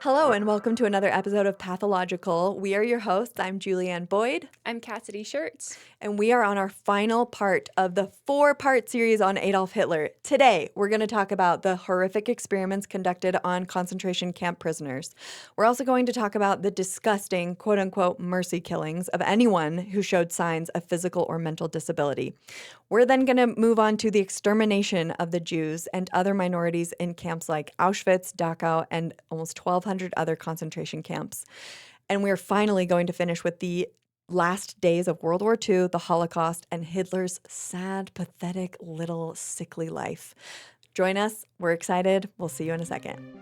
Hello, and welcome to another episode of Pathological. We are your hosts. I'm Julianne Boyd. I'm Cassidy Schertz. And we are on our final part of the 4-part series on Adolf Hitler. Today, we're going to talk about the horrific experiments conducted on concentration camp prisoners. We're also going to talk about the disgusting, quote-unquote, mercy killings of anyone who showed signs of physical or mental disability. We're then going to move on to the extermination of the Jews and other minorities in camps like Auschwitz, Dachau, and almost 1,200 other concentration camps. And we're finally going to finish with the last days of World War II, the Holocaust, and Hitler's sad, pathetic, little sickly life. Join us. We're excited. We'll see you in a second.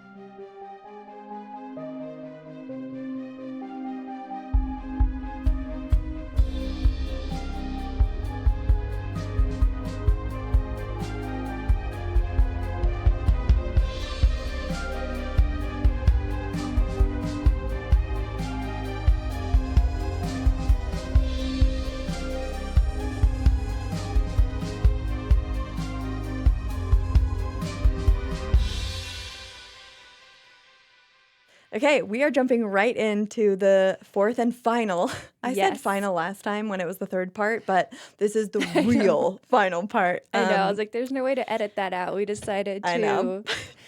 Okay, we are jumping right into the fourth and final. I said final last time when it was the third part, but this is the real final part. I know. I was like, there's no way to edit that out. We decided to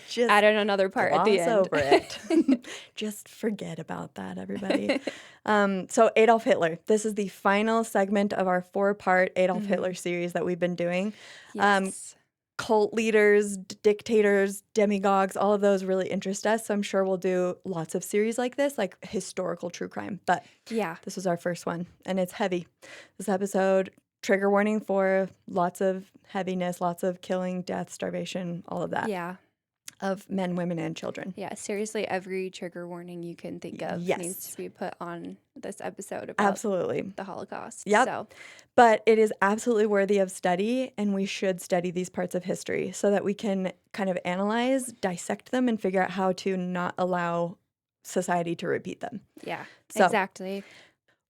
Just add in another part at the end. over it. Just forget about that, everybody. So Adolf Hitler. This is the final segment of our 4-part Adolf Hitler series that we've been doing. Yes. Cult leaders, dictators, demagogues, all of those really interest us. So I'm sure we'll do lots of series like this, like historical true crime. But this was our first one, and it's heavy. This episode, trigger warning for lots of heaviness, lots of killing, death, starvation, all of that. Yeah. Of men, women, and children. Yeah, seriously, every trigger warning you can think of needs to be put on this episode about the Holocaust. Yep. So. But it is absolutely worthy of study, and we should study these parts of history so that we can kind of analyze, dissect them, and figure out how to not allow society to repeat them. Yeah, so, exactly.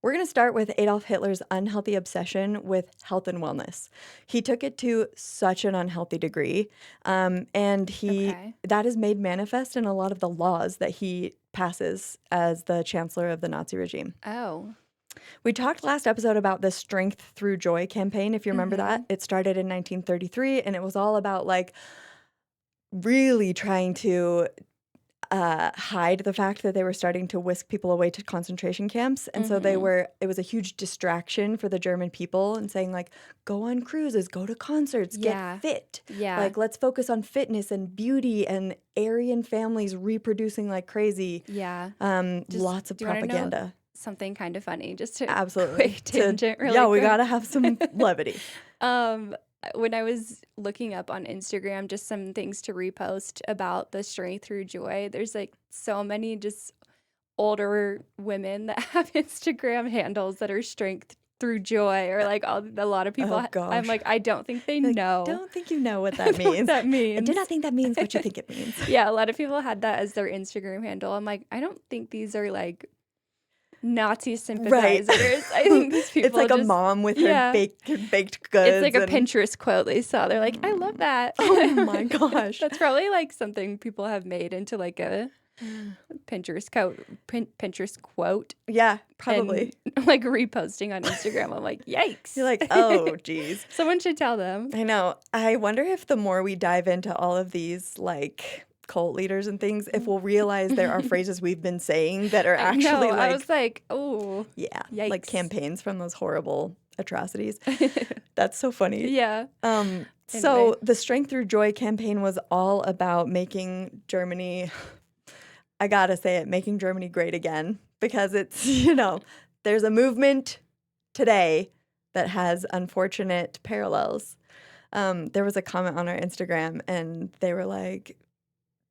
We're going to start with Adolf Hitler's unhealthy obsession with health and wellness. He took it to such an unhealthy degree, and that is made manifest in a lot of the laws that he passes as the chancellor of the Nazi regime. Oh. We talked last episode about the Strength Through Joy campaign, if you remember that. It started in 1933, and it was all about, like, really trying to hide the fact that they were starting to whisk people away to concentration camps. And so it was a huge distraction for the German people, and saying, like, go on cruises, go to concerts, get fit. Yeah. Like, let's focus on fitness and beauty and Aryan families reproducing like crazy. Yeah. Lots of propaganda. Something kind of funny, just to absolutely quick tangent really quick. We quick. Gotta have some levity. When I was looking up on Instagram just some things to repost about the Strength Through Joy, there's like so many just older women that have Instagram handles that are Strength Through Joy, or like a lot of people. I'm like, I don't think they know. I don't think you know what that means. What that means. I do not think that means what you think it means. Yeah, a lot of people had that as their Instagram handle. I'm like, I don't think these are like Nazi sympathizers. Right. I think these people. It's like a mom with her baked goods. It's like a Pinterest quote they saw. They're like, I love that. Oh my gosh. That's probably like something people have made into like a Pinterest quote. Yeah, probably. And, like, reposting on Instagram. I'm like, yikes. You're like, oh, geez. Someone should tell them. I know. I wonder if the more we dive into all of these, like, cult leaders and things, if we'll realize there are phrases we've been saying that are actually I was like, oh, yeah, yikes. Like campaigns from those horrible atrocities. That's so funny. Yeah. So the Strength Through Joy campaign was all about making Germany, I gotta say it, making Germany great again, because it's, there's a movement today that has unfortunate parallels. There was a comment on our Instagram, and they were like,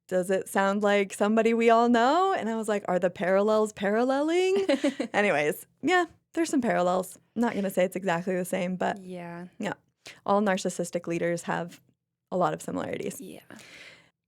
does it sound like somebody we all know? And I was like, are the parallels paralleling? Anyways, yeah, there's some parallels. I'm not going to say it's exactly the same, but yeah, all narcissistic leaders have a lot of similarities. Yeah.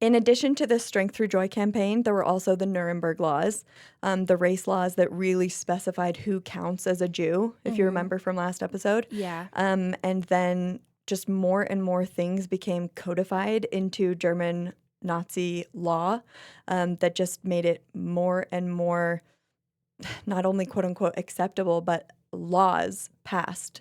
In addition to the Strength Through Joy campaign, there were also the Nuremberg laws, the race laws that really specified who counts as a Jew, if you remember from last episode. Yeah. And then just more and more things became codified into German Nazi law that just made it more and more not only quote unquote acceptable, but laws passed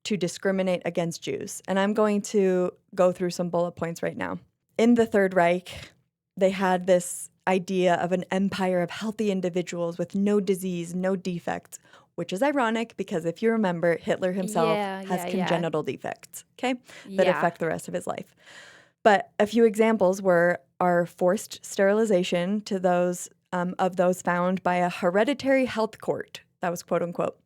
to discriminate against Jews. And I'm going to go through some bullet points right now. In the Third Reich, they had this idea of an empire of healthy individuals with no disease, no defects, which is ironic because if you remember, Hitler himself Yeah, has yeah, yeah. congenital defects, okay, that Yeah. affect the rest of his life. But a few examples are forced sterilization to those of those found by a hereditary health court, that was quote unquote,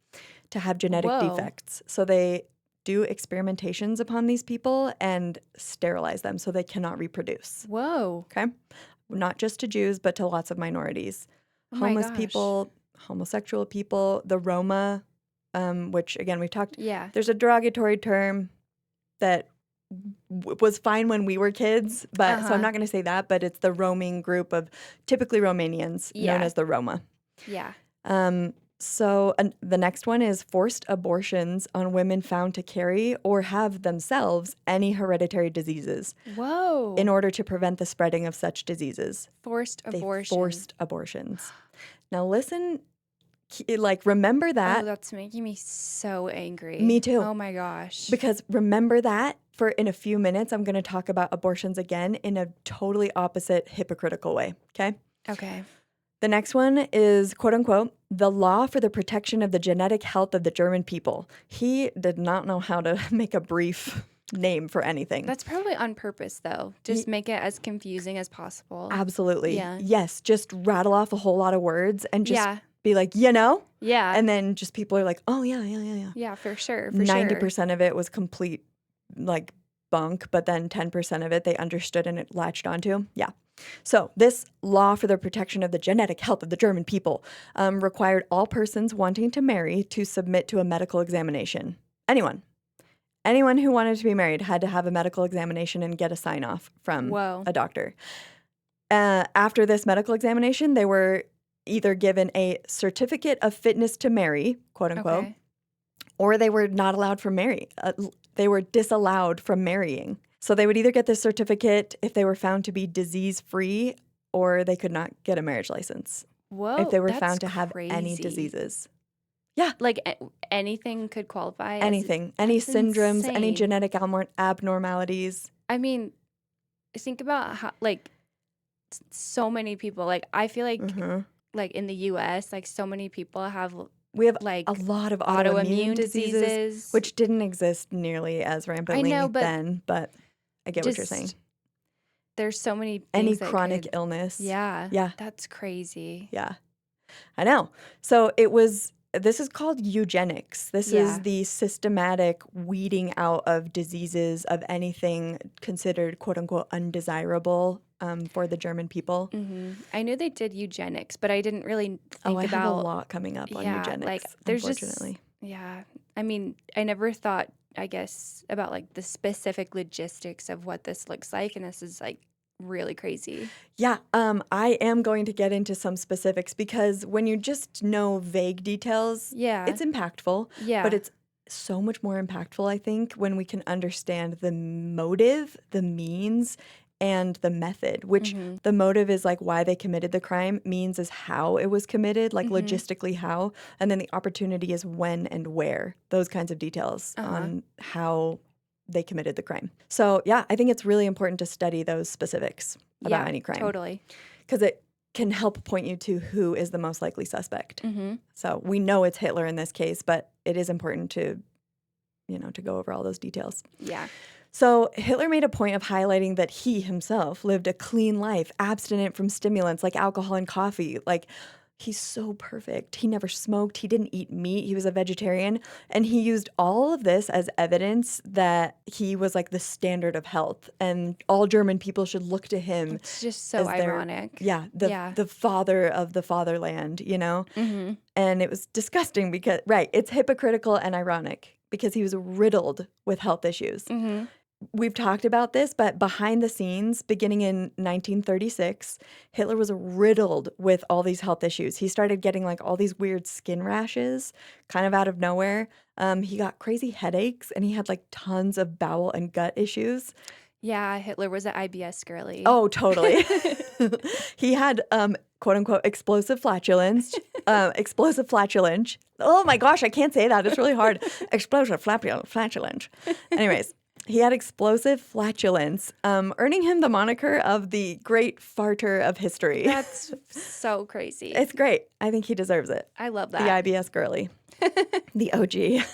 to have genetic Whoa. defects. So they do experimentations upon these people and sterilize them so they cannot reproduce. Whoa. Okay? Not just to Jews, but to lots of minorities. Oh my Homeless gosh. people, homosexual people, the Roma, which again, we've talked, Yeah. there's a derogatory term that was fine when we were kids, but so I'm not going to say that, but it's the roaming group of typically Romanians known Yeah. as the Roma. Yeah. So the next one is forced abortions on women found to carry or have themselves any hereditary diseases Whoa. in order to prevent the spreading of such diseases. Forced They abortion. forced abortions. Now listen, like remember Oh, that that's making me so angry. Me too. Oh my gosh. because remember that for in a few minutes I'm going to talk about abortions again in a totally opposite hypocritical way, okay? Okay. The next one is, quote unquote, the law for the protection of the genetic health of the German people. He did not know how to make a brief name for anything. That's probably on purpose, though. Just make it as confusing as possible. Absolutely. Yeah. Yes, just rattle off a whole lot of words and just Yeah. be like, you know? Yeah. And then just people are like, oh, yeah. Yeah, for sure. For 90% of it was complete, like, bunk, but then 10% of it they understood and it latched onto. Yeah. So this law for the protection of the genetic health of the German people required all persons wanting to marry to submit to a medical examination. Anyone who wanted to be married had to have a medical examination and get a sign-off from Whoa. a doctor. After this medical examination, they were either given a certificate of fitness to marry, quote unquote, Okay. or they were not allowed from marry. They were disallowed from marrying. So they would either get this certificate if they were found to be disease-free, or they could not get a marriage license Whoa. if they were that's found to have any crazy. diseases. Like anything could qualify as Anything, any that's syndromes, any insane. genetic abnormalities. I mean, think about how like so many people. Like I feel like in the U.S., like so many people have We have like a lot of autoimmune diseases, diseases. which didn't exist nearly as rampantly know, but then, but I get what you're saying. just there's so many things Any that chronic could, illness. yeah, Yeah. that's crazy. Yeah. I know. So this is called eugenics. This Yeah. is the systematic weeding out of diseases of anything considered quote unquote undesirable for the German people. I knew they did eugenics, but I didn't really think I have a about lot coming up on yeah, eugenics, like there's unfortunately. yeah. I mean, I never thought, I guess, about like the specific logistics of what this looks like, and this is like really crazy. Yeah, I am going to get into some specifics because when you just know vague details, Yeah. it's impactful. Yeah. But it's so much more impactful, I think, when we can understand the motive, the means, and the method, which the motive is like why they committed the crime, means is how it was committed, like logistically how, and then the opportunity is when and where, those kinds of details on how they committed the crime. So yeah, I think it's really important to study those specifics about any crime. Totally. Because it can help point you to who is the most likely suspect. So we know it's Hitler in this case, but it is important to, to go over all those details. Yeah. So Hitler made a point of highlighting that he himself lived a clean life, abstinent from stimulants like alcohol and coffee. Like, he's so perfect. He never smoked. He didn't eat meat. He was a vegetarian. And he used all of this as evidence that he was like the standard of health. And all German people should look to him. It's just so as their- ironic. the father of the fatherland, And it was disgusting because, it's hypocritical and ironic because he was riddled with health issues. We've talked about this, but behind the scenes, beginning in 1936, Hitler was riddled with all these health issues. He started getting like all these weird skin rashes kind of out of nowhere. He got crazy headaches and he had like tons of bowel and gut issues. Yeah, Hitler was an IBS girly. Oh, totally. He had, quote unquote, explosive flatulence. Explosive flatulence. Oh my gosh, I can't say that. It's really hard. Explosive flatulence. Anyways, he had explosive flatulence, earning him the moniker of the great farter of history. That's so crazy. It's great. I think he deserves it. I love The that. IBS girly. The OG.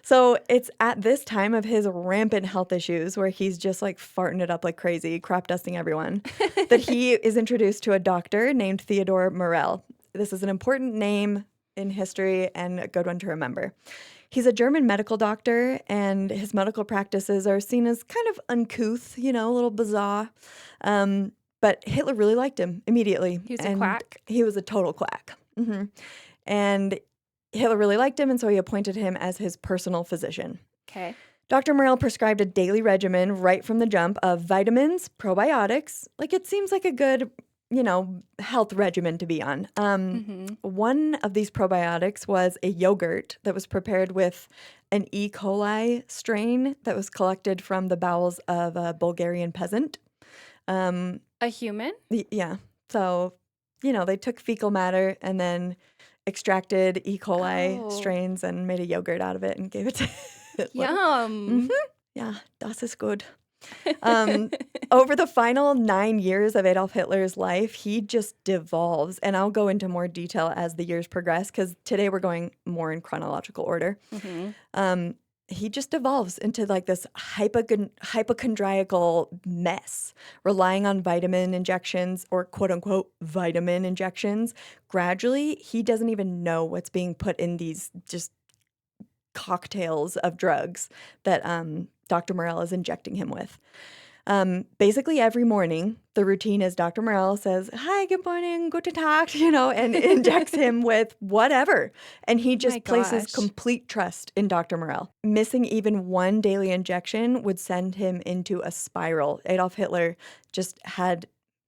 So it's at this time of his rampant health issues where he's just like farting it up like crazy, crop dusting everyone, that he is introduced to a doctor named Theodor Morell. This is an important name in history and a good one to remember. He's a German medical doctor, and his medical practices are seen as kind of uncouth, a little bizarre. But Hitler really liked him immediately. He was a quack? He was a total quack. And Hitler really liked him, and so he appointed him as his personal physician. Okay. Dr. Morell prescribed a daily regimen right from the jump of vitamins, probiotics. Like, it seems like a good, health regimen to be on. One of these probiotics was a yogurt that was prepared with an E. coli strain that was collected from the bowels of a Bulgarian peasant. A human? Yeah. So, they took fecal matter and then extracted E. coli strains and made a yogurt out of it and gave it to Hitler. Yum. Yeah, das ist good. Over the final 9 years of Adolf Hitler's life, he just devolves. And I'll go into more detail as the years progress because today we're going more in chronological order. He just devolves into like this hypochondriacal mess, relying on vitamin injections or quote unquote vitamin injections. Gradually, he doesn't even know what's being put in these just cocktails of drugs that Dr. Morell is injecting him with. Basically, every morning, the routine is Dr. Morell says, "Hi, good morning, guten Tag," and injects him with whatever. And he just places complete trust in Dr. Morell. Missing even one daily injection would send him into a spiral. Adolf Hitler just had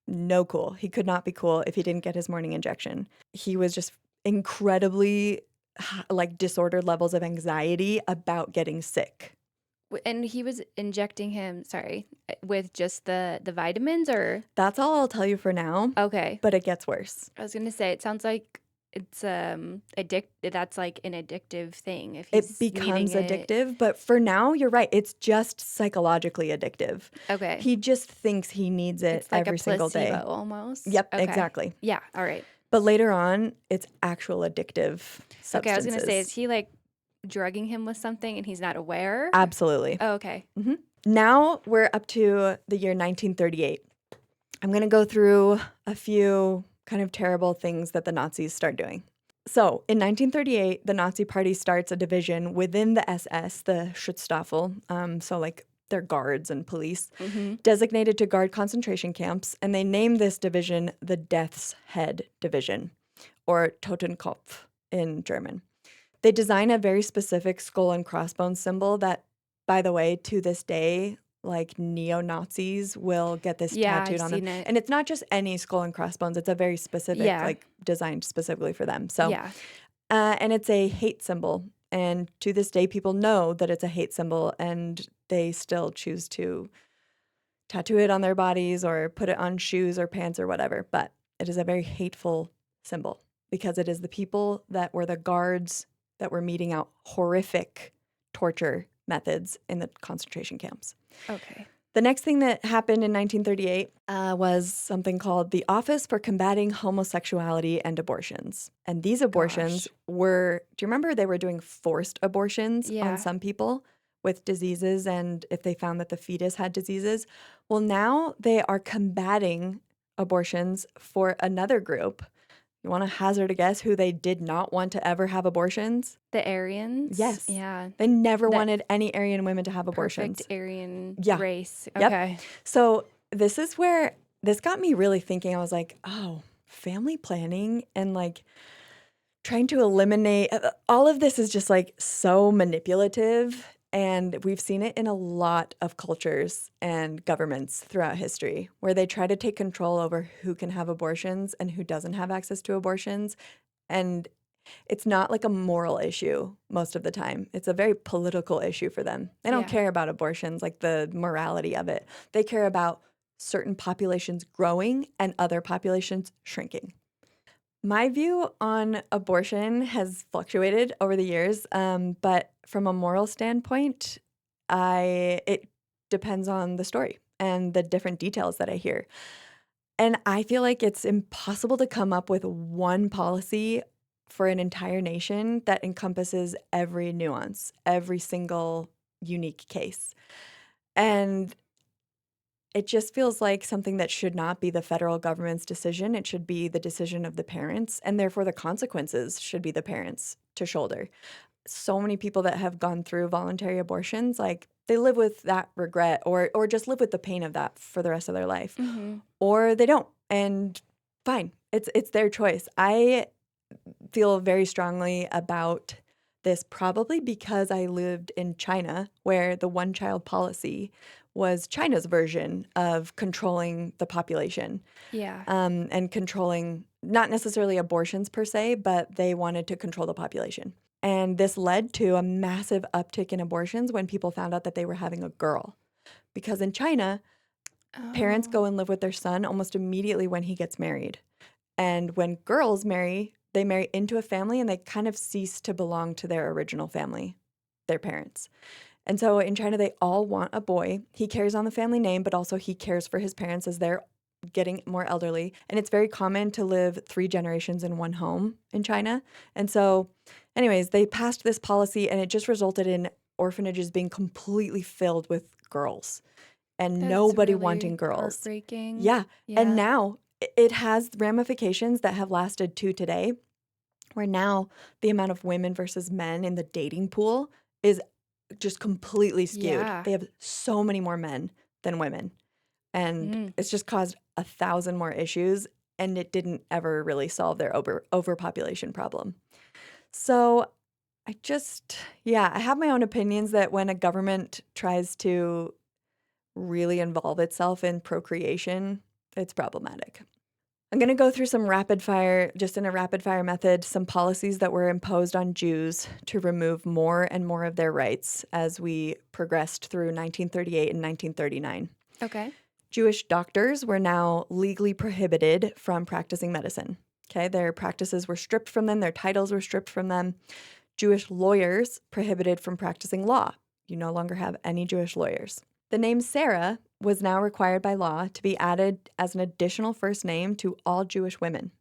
no cool. He could not be cool if he didn't get his morning injection. He was just incredibly disordered levels of anxiety about getting sick. And he was injecting him, with just the vitamins, or? That's all I'll tell you for now. Okay. But it gets worse. I was going to say, it sounds like it's that's like an addictive thing. If it becomes addictive, but for now, you're right. It's just psychologically addictive. Okay. He just thinks he needs it it's like every single day. Placebo almost. Yep, okay. Exactly. Yeah, all right. But later on, it's actual addictive substances. Okay, I was going to say, is he like drugging him with something and he's not aware? Absolutely. Oh, okay. Now we're up to the year 1938. I'm going to go through a few kind of terrible things that the Nazis start doing. So in 1938, the Nazi Party starts a division within the SS, the Schutzstaffel, so like their guards and police, designated to guard concentration camps, and they name this division the Death's Head Division, or Totenkopf in German. They design a very specific skull and crossbones symbol that, by the way, to this day, like neo-Nazis will get this tattooed on them. It. And it's not just any skull and crossbones. It's a very specific, like designed specifically for them. So, and it's a hate symbol. And to this day, people know that it's a hate symbol and they still choose to tattoo it on their bodies or put it on shoes or pants or whatever. But it is a very hateful symbol because it is the people that were the guards that were meting out horrific torture methods in the concentration camps. Okay. The next thing that happened in 1938 was something called the Office for Combating Homosexuality and Abortions. And these abortions were, do you remember they were doing forced abortions on some people with diseases and if they found that the fetus had diseases? Well, now they are combating abortions for another group. You want to hazard a guess who they did not want to ever have abortions? The Aryans? Yes. Yeah. They never wanted any Aryan women to have abortions. Perfect Aryan race. Yep. Okay. So this is where this got me really thinking. I was like, oh, family planning and like trying to eliminate all of this is just like so manipulative. And we've seen it in a lot of cultures and governments throughout history where they try to take control over who can have abortions and who doesn't have access to abortions. And it's not like a moral issue most of the time. It's a very political issue for them. They don't Yeah. care about abortions, like the morality of it. They care about certain populations growing and other populations shrinking. My view on abortion has fluctuated over the years, but from a moral standpoint, it depends on the story and the different details that I hear. And I feel like it's impossible to come up with one policy for an entire nation that encompasses every nuance, every single unique case. And it just feels like something that should not be the federal government's decision. It should be the decision of the parents, and therefore the consequences should be the parents to shoulder. So many people that have gone through voluntary abortions, like they live with that regret or just live with the pain of that for the rest of their life. Mm-hmm. Or they don't. And fine. It's their choice. I feel very strongly about this probably because I lived in China where the one-child policy was China's version of controlling the population, Yeah. and controlling not necessarily abortions per se, but they wanted to control the population. And this led to a massive uptick in abortions when people found out that they were having a girl. Because in China, parents Oh, go and live with their son almost immediately when he gets married. And when girls marry, they marry into a family and they kind of cease to belong to their original family, their parents. And so in China, they all want a boy. He carries on the family name, but also he cares for his parents as they're getting more elderly. And it's very common to live 3 generations in one home in China. And so, anyways, they passed this policy and it just resulted in orphanages being completely filled with girls and that's nobody really wanting girls. heartbreaking. Yeah. And Yeah. now it has ramifications that have lasted to today, where now the amount of women versus men in the dating pool is just completely skewed. Yeah. They have so many more men than women. And Mm. it's just caused 1,000 more issues. And it didn't ever really solve their overpopulation problem. So I have my own opinions that when a government tries to really involve itself in procreation, it's problematic. I'm going to go through some rapid fire, just in a rapid fire method, some policies that were imposed on Jews to remove more and more of their rights as we progressed through 1938 and 1939. Okay. Jewish doctors were now legally prohibited from practicing medicine. Okay, their practices were stripped from them, their titles were stripped from them. Jewish lawyers prohibited from practicing law. You no longer have any Jewish lawyers. The name Sarah was now required by law to be added as an additional first name to all Jewish women,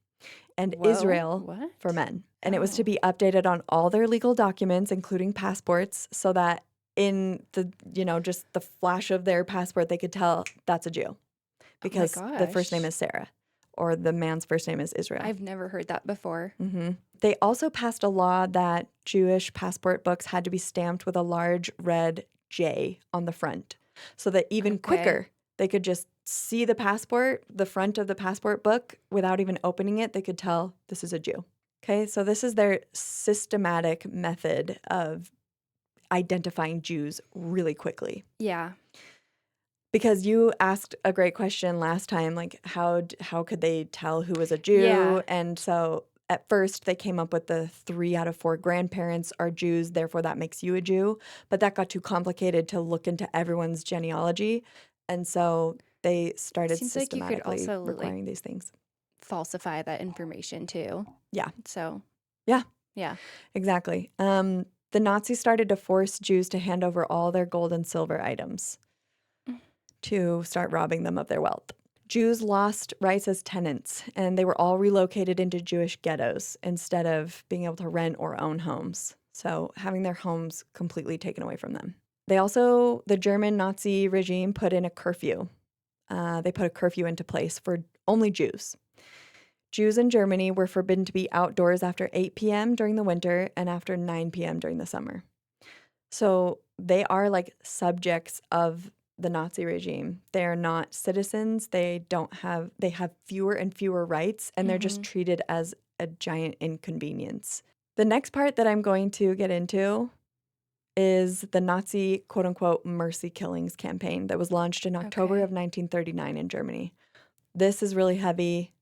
and Whoa. Israel for What? men. And it was to Oh. be updated on all their legal documents, including passports, so that in the, just the flash of their passport, they could tell that's a Jew Oh my because the first name gosh. is Sarah or the man's first name is Israel. I've never heard that before. They also passed a law that Jewish passport books had to be stamped with a large red J on the front so that even Okay. quicker they could just see the front of the passport book without even opening it. They could tell this is a Jew. Okay, so this is their systematic method of identifying Jews really quickly. Yeah. Because you asked a great question last time, like how could they tell who was a Jew? Yeah. And so at first they came up with the 3 out of 4 grandparents are Jews, therefore that makes you a Jew. But that got too complicated to look into everyone's genealogy. And so they started Seems like you could systematically also requiring these things. falsify that information too. Yeah. So, Yeah, yeah. exactly. The Nazis started to force Jews to hand over all their gold and silver items to start robbing them of their wealth. Jews lost rights as tenants, and they were all relocated into Jewish ghettos instead of being able to rent or own homes. So having their homes completely taken away from them. The German Nazi regime put in a curfew. They put a curfew into place for only Jews. Jews in Germany were forbidden to be outdoors after 8 p.m. during the winter and after 9 p.m. during the summer. So they are like subjects of the Nazi regime. They are not citizens. They have fewer and fewer rights, and they're just treated as a giant inconvenience. The next part that I'm going to get into is the Nazi quote unquote mercy killings campaign that was launched in October Okay. of 1939 in Germany. This is really heavy.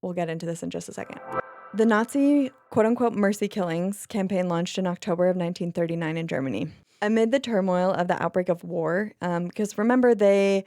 We'll get into this in just a second. The Nazi quote-unquote mercy killings campaign launched in October of 1939 in Germany. Amid the turmoil of the outbreak of war, because remember, they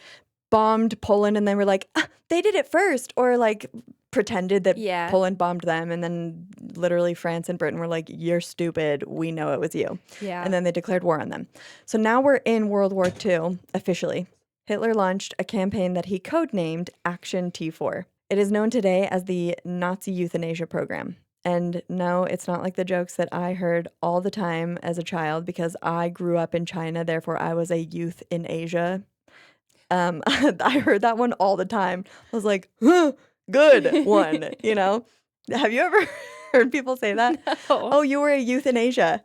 bombed Poland and they were like, they did it first, or like pretended that Yeah. Poland bombed them, and then literally France and Britain were like, you're stupid, we know it was you. Yeah. And then they declared war on them. So now we're in World War II, officially. Hitler launched a campaign that he codenamed Action T4. It is known today as the Nazi euthanasia program. And no, it's not like the jokes that I heard all the time as a child because I grew up in China, therefore I was a youth in Asia. I heard that one all the time. I was like, huh, good one, you know? Have you ever heard people say that? No. Oh, you were a youth in Asia.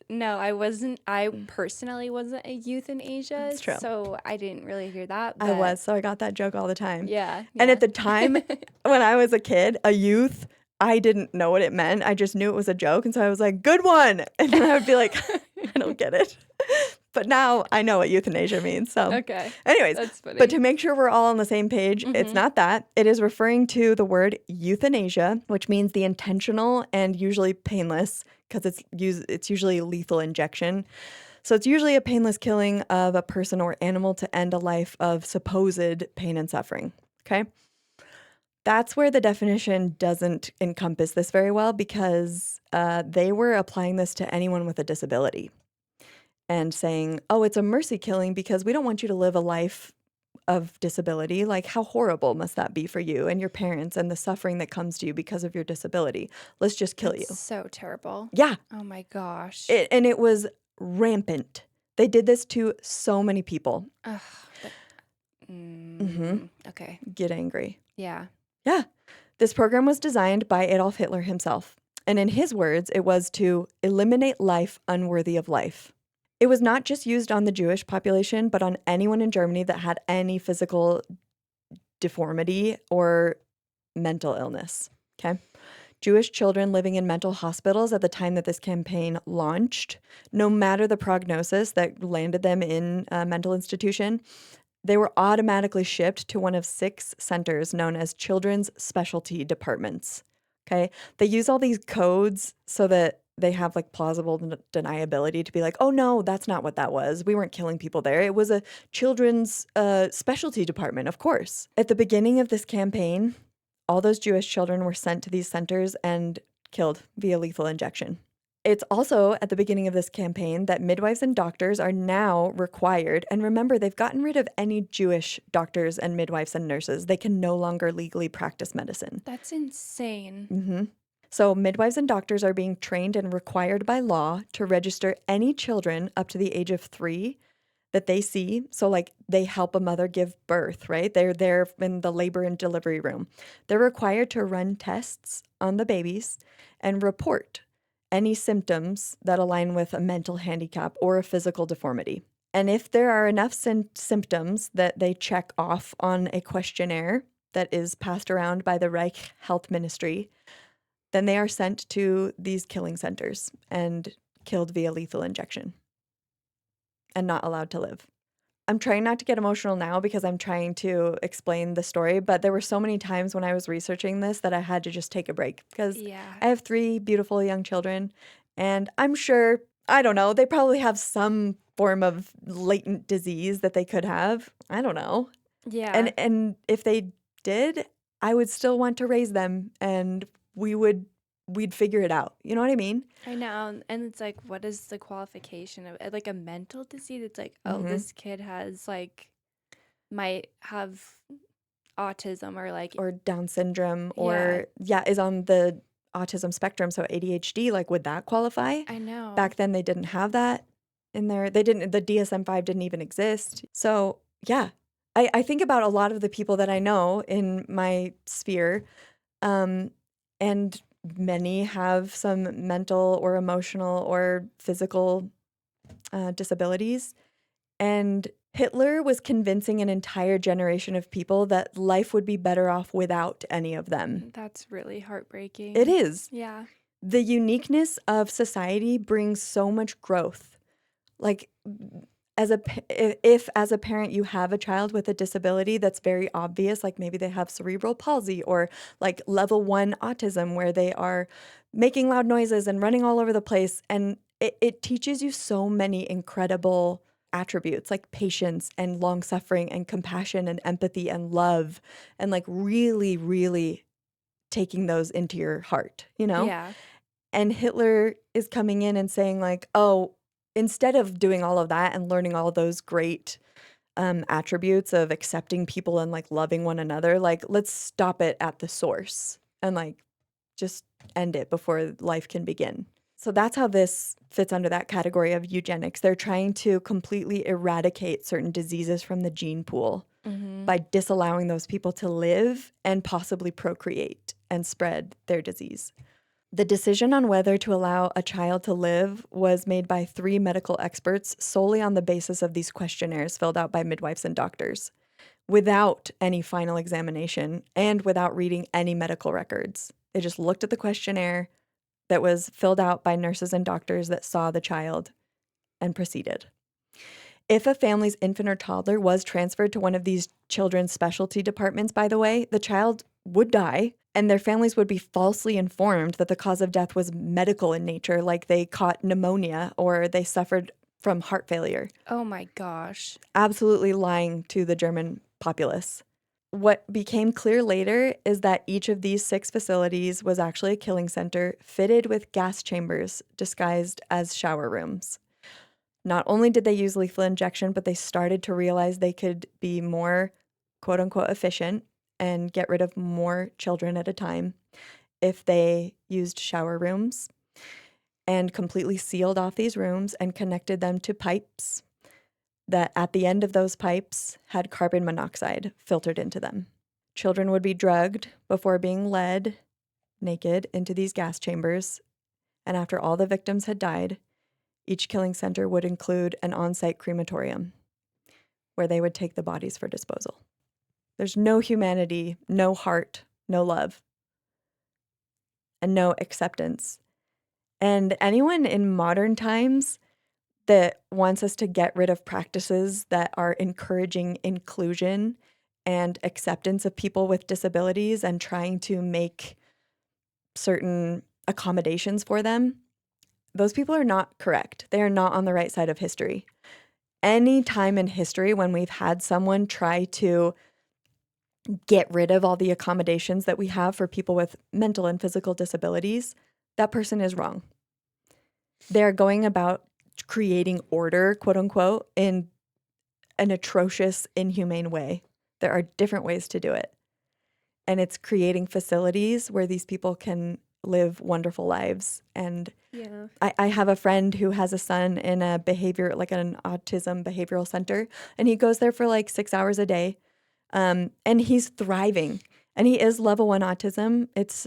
No, I wasn't. I personally wasn't a youth in Asia, That's true. so I didn't really hear that. I But was, so I got that joke all the time. yeah, And yeah. at the time, when I was a kid, a youth, I didn't know what it meant. I just knew it was a joke. And so I was like, good one. And then I would be like, I don't get it. But now I know what euthanasia means. So, Okay, anyways, that's funny. but to make sure we're all on the same page, it's not that. It is referring to the word euthanasia, which means the intentional and usually painless, because it's usually lethal injection. So it's usually a painless killing of a person or animal to end a life of supposed pain and suffering. Okay? That's where the definition doesn't encompass this very well because they were applying this to anyone with a disability and saying, oh, it's a mercy killing because we don't want you to live a life of disability. Like, how horrible must that be for you and your parents and the suffering that comes to you because of your disability? Let's just kill you. That's so terrible. Yeah. Oh my gosh. And it was rampant. They did this to so many people. Ugh, okay. Get angry. Yeah. Yeah. This program was designed by Adolf Hitler himself. And in his words, it was to eliminate life unworthy of life. It was not just used on the Jewish population, but on anyone in Germany that had any physical deformity or mental illness. Okay. Jewish children living in mental hospitals at the time that this campaign launched, no matter the prognosis that landed them in a mental institution, they were automatically shipped to one of 6 centers known as Children's Specialty Departments. Okay. They use all these codes so that they have like plausible deniability to be like, oh no, that's not what that was. We weren't killing people there. It was a children's specialty department, of course. At the beginning of this campaign, all those Jewish children were sent to these centers and killed via lethal injection. It's also at the beginning of this campaign that midwives and doctors are now required. And remember, they've gotten rid of any Jewish doctors and midwives and nurses. They can no longer legally practice medicine. That's insane. Mm-hmm. So midwives and doctors are being trained and required by law to register any children up to the age of 3 that they see. So like they help a mother give birth, right? They're there in the labor and delivery room. They're required to run tests on the babies and report any symptoms that align with a mental handicap or a physical deformity. And if there are enough symptoms that they check off on a questionnaire that is passed around by the Reich Health Ministry, then they are sent to these killing centers and killed via lethal injection and not allowed to live. I'm trying not to get emotional now because I'm trying to explain the story, but there were so many times when I was researching this that I had to just take a break because I have 3 beautiful young children, and I'm sure, I don't know, they probably have some form of latent disease that they could have. I don't know. Yeah. And if they did, I would still want to raise them and we'd figure it out. You know what I mean? I know. And it's like, what is the qualification of like a mental disease? It's like, oh, this kid has like, might have autism or like, or Down syndrome or is on the autism spectrum. So ADHD, like, would that qualify? I know. Back then they didn't have that in there. The DSM-5 didn't even exist. So yeah, I think about a lot of the people that I know in my sphere, and many have some mental or emotional or physical disabilities. And Hitler was convincing an entire generation of people that life would be better off without any of them. That's really heartbreaking. It is. Yeah. The uniqueness of society brings so much growth. Like, if as a parent you have a child with a disability that's very obvious, like maybe they have cerebral palsy or like level 1 autism where they are making loud noises and running all over the place, and it teaches you so many incredible attributes like patience and long suffering and compassion and empathy and love, and like really, really taking those into your heart, you know? Yeah. And Hitler is coming in and saying like, oh, instead of doing all of that and learning all those great attributes of accepting people and like loving one another, like let's stop it at the source and like just end it before life can begin. So that's how this fits under that category of eugenics. They're trying to completely eradicate certain diseases from the gene pool Mm-hmm. by disallowing those people to live and possibly procreate and spread their disease. The decision on whether to allow a child to live was made by 3 medical experts solely on the basis of these questionnaires filled out by midwives and doctors, without any final examination and without reading any medical records. They just looked at the questionnaire that was filled out by nurses and doctors that saw the child and proceeded. If a family's infant or toddler was transferred to one of these children's specialty departments, by the way, the child would die and their families would be falsely informed that the cause of death was medical in nature, like they caught pneumonia or they suffered from heart failure. Oh my gosh. Absolutely lying to the German populace. What became clear later is that each of these 6 facilities was actually a killing center fitted with gas chambers disguised as shower rooms. Not only did they use lethal injection, but they started to realize they could be more quote unquote efficient and get rid of more children at a time if they used shower rooms and completely sealed off these rooms and connected them to pipes that at the end of those pipes had carbon monoxide filtered into them. Children would be drugged before being led naked into these gas chambers, and after all the victims had died, each killing center would include an on-site crematorium where they would take the bodies for disposal. There's no humanity, no heart, no love, and no acceptance. And anyone in modern times that wants us to get rid of practices that are encouraging inclusion and acceptance of people with disabilities and trying to make certain accommodations for them, those people are not correct. They are not on the right side of history. Any time in history when we've had someone try to get rid of all the accommodations that we have for people with mental and physical disabilities, that person is wrong. They're going about creating order, quote unquote, in an atrocious, inhumane way. There are different ways to do it. And it's creating facilities where these people can live wonderful lives. And Yeah. I have a friend who has a son in a behavior, like an autism behavioral center, and he goes there for like 6 hours a day. And he's thriving. And he is level 1 autism. It's,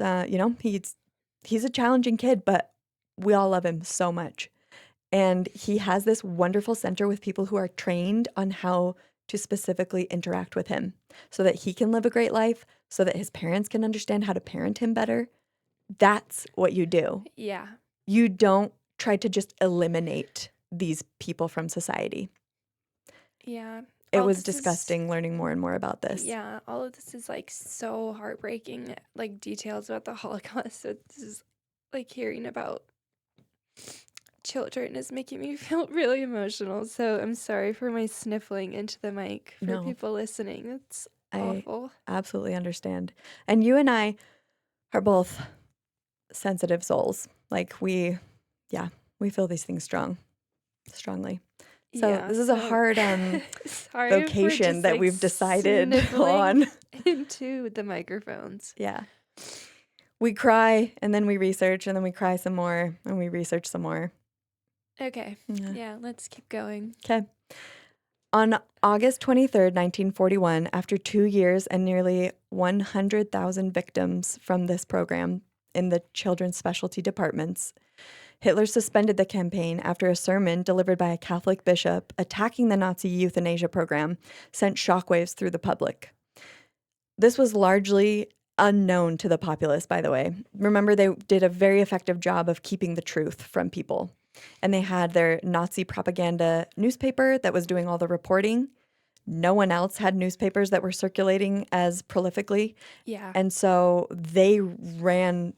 he's a challenging kid, but we all love him so much. And he has this wonderful center with people who are trained on how to specifically interact with him so that he can live a great life, so that his parents can understand how to parent him better. That's what you do. Yeah. You don't try to just eliminate these people from society. Yeah. It All was this is- disgusting learning more and more about this. Yeah, all of this is like so heartbreaking, like details about the Holocaust. So this is like hearing about children is making me feel really emotional. So I'm sorry for my sniffling into the mic for No. people listening. It's I awful. absolutely understand. And you and I are both sensitive souls. Like we feel these things strongly. So Yeah, this is a hard sorry for vocation just, that like, we've decided sniffling on. into the microphones. Yeah. We cry and then we research and then we cry some more and we research some more. Okay. Yeah. Yeah, let's keep going. Okay. On August 23rd, 1941, after 2 years and nearly 100,000 victims from this program in the children's specialty departments, Hitler suspended the campaign after a sermon delivered by a Catholic bishop attacking the Nazi euthanasia program sent shockwaves through the public. This was largely unknown to the populace, by the way. Remember, they did a very effective job of keeping the truth from people. And they had their Nazi propaganda newspaper that was doing all the reporting. No one else had newspapers that were circulating as prolifically. Yeah. And so they ran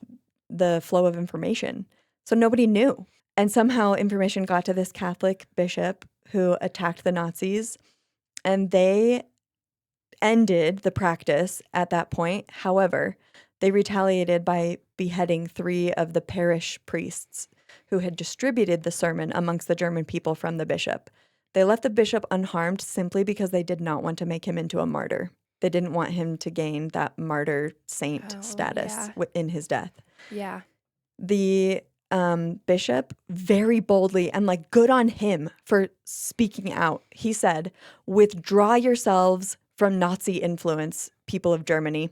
the flow of information. So nobody knew. And somehow information got to this Catholic bishop who attacked the Nazis, and they ended the practice at that point. However, they retaliated by beheading 3 of the parish priests who had distributed the sermon amongst the German people from the bishop. They left the bishop unharmed simply because they did not want to make him into a martyr. They didn't want him to gain that martyr saint Oh, status yeah. in his death. Yeah. The bishop very boldly, and like good on him for speaking out, he said, "Withdraw yourselves from Nazi influence, people of Germany,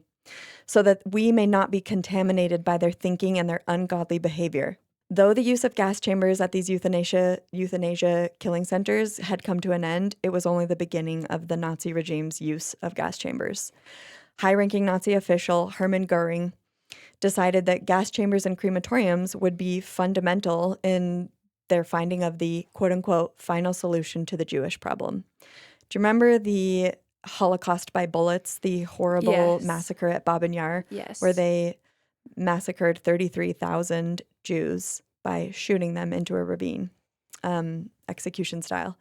so that we may not be contaminated by their thinking and their ungodly behavior." Though the use of gas chambers at these euthanasia killing centers had come to an end, it was only the beginning of the Nazi regime's use of gas chambers. High-ranking Nazi official Hermann Goering decided that gas chambers and crematoriums would be fundamental in their finding of the quote-unquote final solution to the Jewish problem. Do you remember the Holocaust by bullets, the horrible Yes. massacre at Babin Yar, Yes. where they massacred 33,000 Jews by shooting them into a ravine, execution style?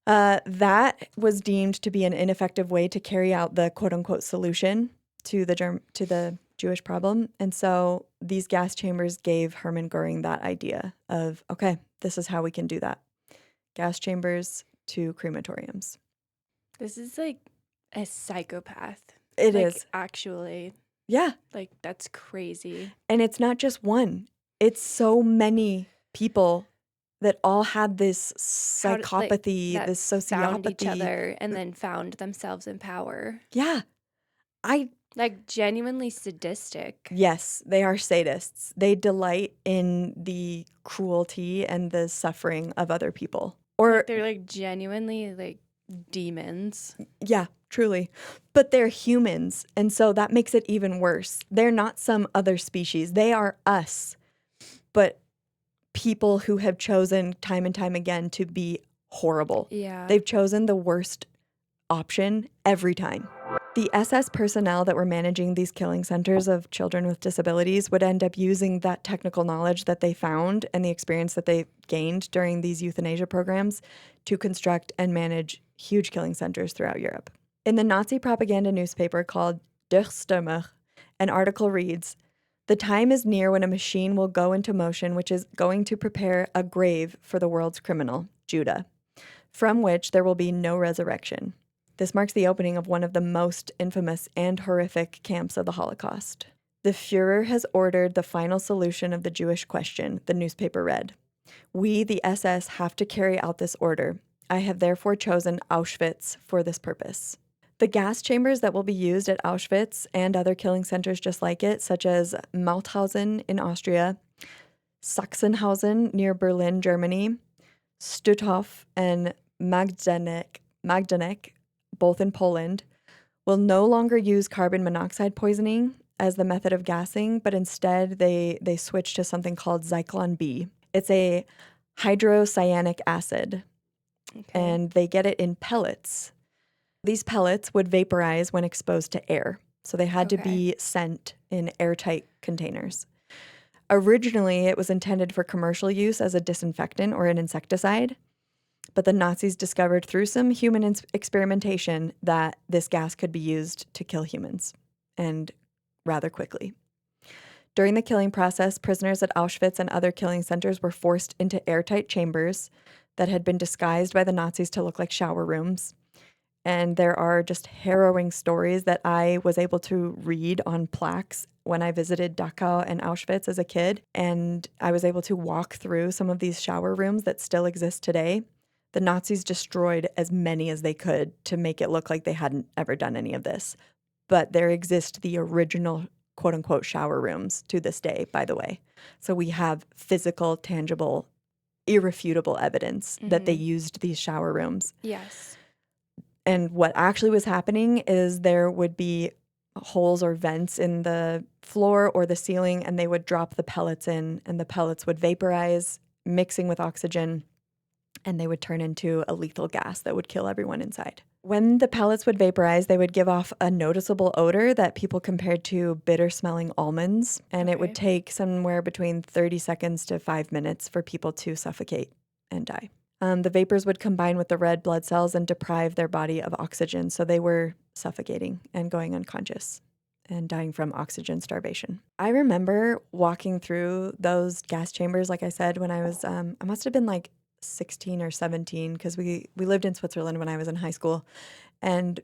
That was deemed to be an ineffective way to carry out the quote-unquote solution to the Jewish problem. And so these gas chambers gave Hermann Goering that idea of, okay, this is how we can do that. Gas chambers to crematoriums. This is like a psychopath. It Like, is. actually, Yeah. like, that's crazy. And it's not just one. It's so many people that all had this How did, like, psychopathy, that this found each sociopathy. other and then found themselves in power. Yeah. Like, genuinely sadistic. Yes, they are sadists. They delight in the cruelty and the suffering of other people. Or, Like, they're like genuinely like demons. yeah, truly. But they're humans. And so that makes it even worse. They're not some other species. They are us. But people who have chosen time and time again to be horrible. Yeah. They've chosen the worst option every time. The SS personnel that were managing these killing centers of children with disabilities would end up using that technical knowledge that they found and the experience that they gained during these euthanasia programs to construct and manage huge killing centers throughout Europe. In the Nazi propaganda newspaper called Der Stürmer, an article reads, "The time is near when a machine will go into motion which is going to prepare a grave for the world's criminal, Judah, from which there will be no resurrection." This marks the opening of one of the most infamous and horrific camps of the Holocaust. "The Führer has ordered the final solution of the Jewish question," the newspaper read. "We, the SS, have to carry out this order. I have therefore chosen Auschwitz for this purpose." The gas chambers that will be used at Auschwitz and other killing centers just like it, such as Mauthausen in Austria, Sachsenhausen near Berlin, Germany, Stutthof and Magdanek, both in Poland, will no longer use carbon monoxide poisoning as the method of gassing, but instead they switch to something called Zyklon B. It's a hydrocyanic acid, Okay. and they get it in pellets. These pellets would vaporize when exposed to air, so they had to be sent in airtight containers. Originally, it was intended for commercial use as a disinfectant or an insecticide, but the Nazis discovered through some human experimentation that this gas could be used to kill humans, and rather quickly. During the killing process, prisoners at Auschwitz and other killing centers were forced into airtight chambers that had been disguised by the Nazis to look like shower rooms. And there are just harrowing stories that I was able to read on plaques when I visited Dachau and Auschwitz as a kid. And I was able to walk through some of these shower rooms that still exist today. The Nazis destroyed as many as they could to make it look like they hadn't ever done any of this. But there exist the original quote-unquote shower rooms to this day, by the way. So we have physical, tangible, irrefutable evidence that they used these shower rooms. Yes. And what actually was happening is there would be holes or vents in the floor or the ceiling, and they would drop the pellets in, and the pellets would vaporize mixing with oxygen, and they would turn into a lethal gas that would kill everyone inside. When the pellets would vaporize, they would give off a noticeable odor that people compared to bitter-smelling almonds, and it would Okay. take somewhere between 30 seconds to 5 minutes for people to suffocate and die. The vapors would combine with the red blood cells and deprive their body of oxygen, so they were suffocating and going unconscious and dying from oxygen starvation. I remember walking through those gas chambers, like I said, when I was, I must have been like 16 or 17 because we lived in Switzerland when I was in high school. And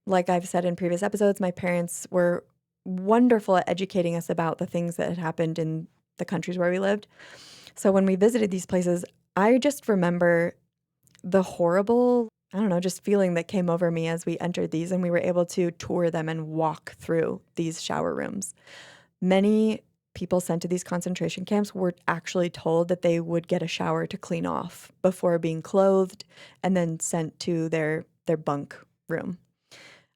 like I've said in previous episodes, my parents were wonderful at educating us about the things that had happened in the countries where we lived. So when we visited these places, I just remember the horrible, I don't know, just feeling that came over me as we entered these and we were able to tour them and walk through these shower rooms. Many people sent to these concentration camps were actually told that they would get a shower to clean off before being clothed and then sent to their bunk room.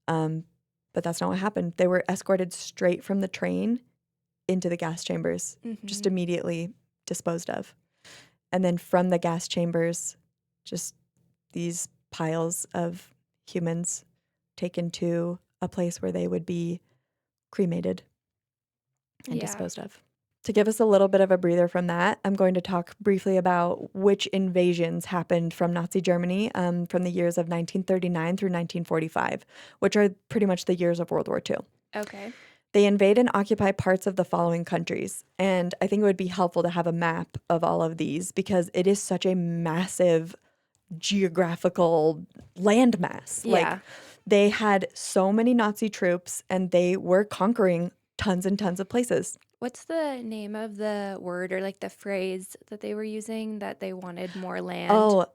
But that's not what happened. They were escorted straight from the train into the gas chambers, just Mm-hmm. immediately disposed of. And then from the gas chambers, just these piles of humans taken to a place where they would be cremated and Yeah. disposed of. To give us a little bit of a breather from that, I'm going to talk briefly about which invasions happened from Nazi Germany from the years of 1939 through 1945, which are pretty much the years of World War II. Okay. They invade and occupy parts of the following countries. And I think it would be helpful to have a map of all of these because it is such a massive geographical landmass. Yeah. Like they had so many Nazi troops and they were conquering tons and tons of places. What's the name of the word or like the phrase that they were using that they wanted more land? Oh,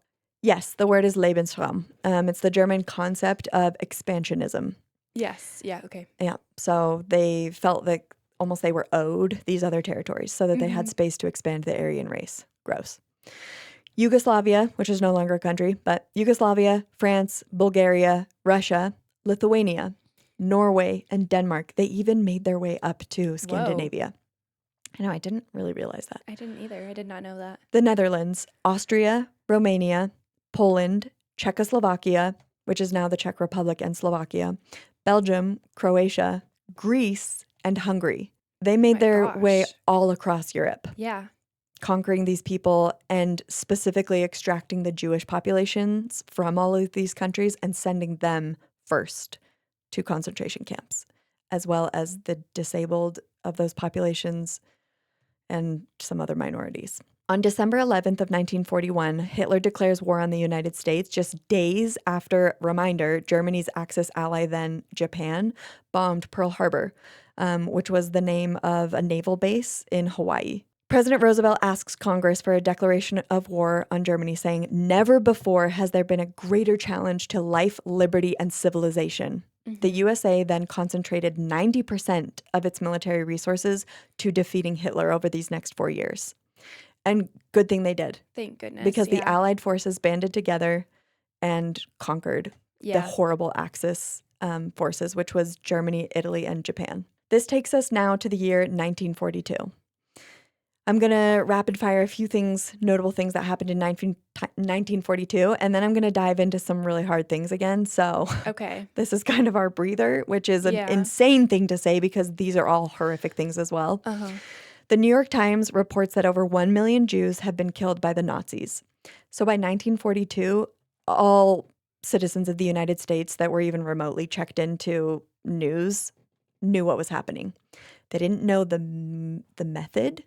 yes, the word is Lebensraum. It's the German concept of expansionism. Yes. Yeah. Okay. Yeah. So they felt that almost they were owed these other territories so that they had Mhm. space to expand the Aryan race. Gross. Yugoslavia, which is no longer a country, but Yugoslavia, France, Bulgaria, Russia, Lithuania, Norway, and Denmark. They even made their way up to Scandinavia. I know, I didn't really realize that. I didn't either. I did not know that. The Netherlands, Austria, Romania, Poland, Czechoslovakia, which is now the Czech Republic and Slovakia, Belgium, Croatia, Greece, and Hungary. They made My their way gosh. all across Europe, Yeah. conquering these people and specifically extracting the Jewish populations from all of these countries and sending them first to concentration camps, as well as the disabled of those populations and some other minorities. On December 11th of 1941, Hitler declares war on the United States just days after, reminder, Germany's Axis ally then, Japan, bombed Pearl Harbor, which was the name of a naval base in Hawaii. President Roosevelt asks Congress for a declaration of war on Germany, saying, "Never before has there been a greater challenge to life, liberty, and civilization." The Mhm. USA then concentrated 90% of its military resources to defeating Hitler over these next 4 years. And good thing they did, Thank goodness. because the Yeah. Allied forces banded together and conquered the Yeah. horrible Axis forces, which was Germany, Italy, and Japan. This takes us now to the year 1942. I'm going to rapid fire a few things, notable things that happened in 1942, and then I'm going to dive into some really hard things again. So Okay. this is kind of our breather, which is an Yeah. insane thing to say because these are all horrific things as well. Uh-huh. The New York Times reports that over 1 million Jews have been killed by the Nazis. So by 1942, all citizens of the United States that were even remotely checked into news knew what was happening. They didn't know the method,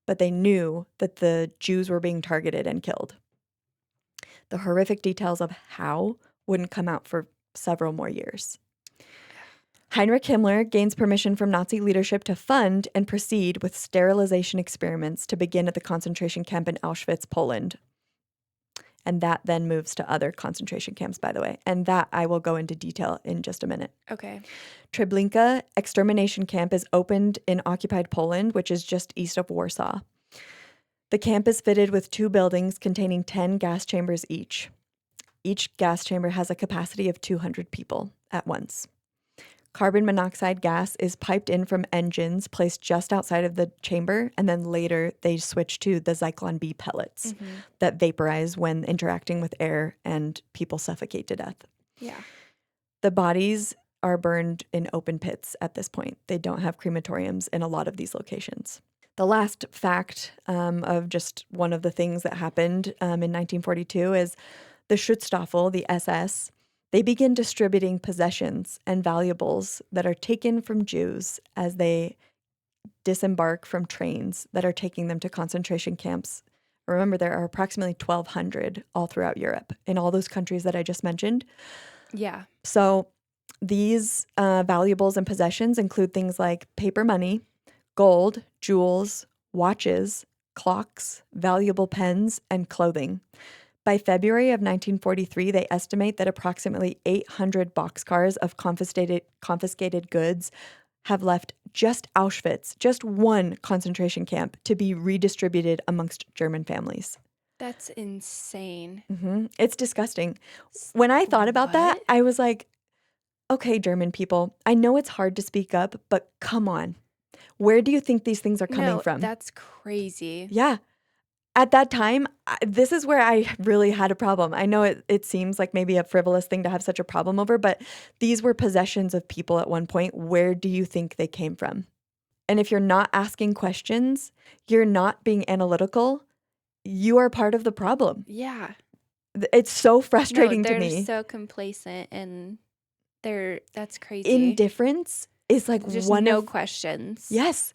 but they knew that the Jews were being targeted and killed. The horrific details of how wouldn't come out for several more years. Heinrich Himmler gains permission from Nazi leadership to fund and proceed with sterilization experiments to begin at the concentration camp in Auschwitz, Poland. And that then moves to other concentration camps, by the way. And that I will go into detail in just a minute. Okay. Treblinka extermination camp is opened in occupied Poland, which is just east of Warsaw. The camp is fitted with 2 buildings containing 10 gas chambers each. Each gas chamber has a capacity of 200 people at once. Carbon monoxide gas is piped in from engines placed just outside of the chamber, and then later they switch to the Zyklon B pellets that vaporize when interacting with air, and people suffocate to death. Yeah. The bodies are burned in open pits at this point. They don't have crematoriums in a lot of these locations. The last fact of just one of the things that happened in 1942 is the Schutzstaffel, the SS, they begin distributing possessions and valuables that are taken from Jews as they disembark from trains that are taking them to concentration camps. Remember, there are approximately 1,200 all throughout Europe in all those countries that I just mentioned. Yeah. So these valuables and possessions include things like paper money, gold, jewels, watches, clocks, valuable pens, and clothing. By February of 1943, they estimate that approximately 800 boxcars of confiscated goods have left just Auschwitz, just one concentration camp, to be redistributed amongst German families. That's insane. It's disgusting. When I thought about that, I was like, okay, German people, I know it's hard to speak up, but come on. Where do you think these things are coming from? That's crazy. Yeah. At that time, this is where I really had a problem. I know it seems like maybe a frivolous thing to have such a problem over, but these were possessions of people at one point. Where do you think they came from? And if you're not asking questions, you're not being analytical, you are part of the problem. Yeah. It's so frustrating to me. They're so complacent, and that's crazy. Indifference is like just one no of questions. Yes.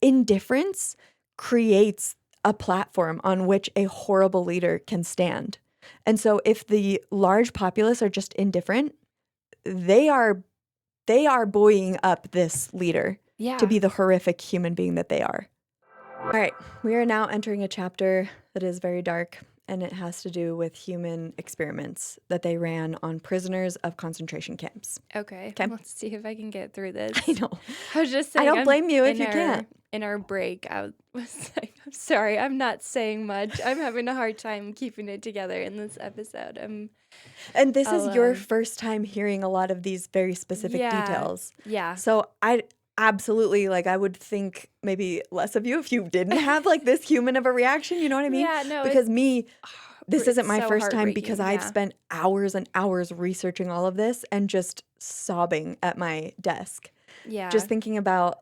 Indifference creates a platform on which a horrible leader can stand. And so if the large populace are just indifferent, they are buoying up this leader to be the horrific human being that they are. All right, we are now entering a chapter that is very dark, and it has to do with human experiments that they ran on prisoners of concentration camps. Okay. Let's see if I can get through this. I know. I was just saying, I don't blame you if you can't. In our break, I was like, I'm sorry, I'm not saying much. I'm having a hard time keeping it together in this episode. And this is your first time hearing a lot of these very specific details. Yeah. So I absolutely, I would think maybe less of you if you didn't have this human of a reaction, you know what I mean? Yeah, no. Because this isn't my so first time, heartbreaking, because I've spent hours and hours researching all of this and just sobbing at my desk. Yeah. Just thinking about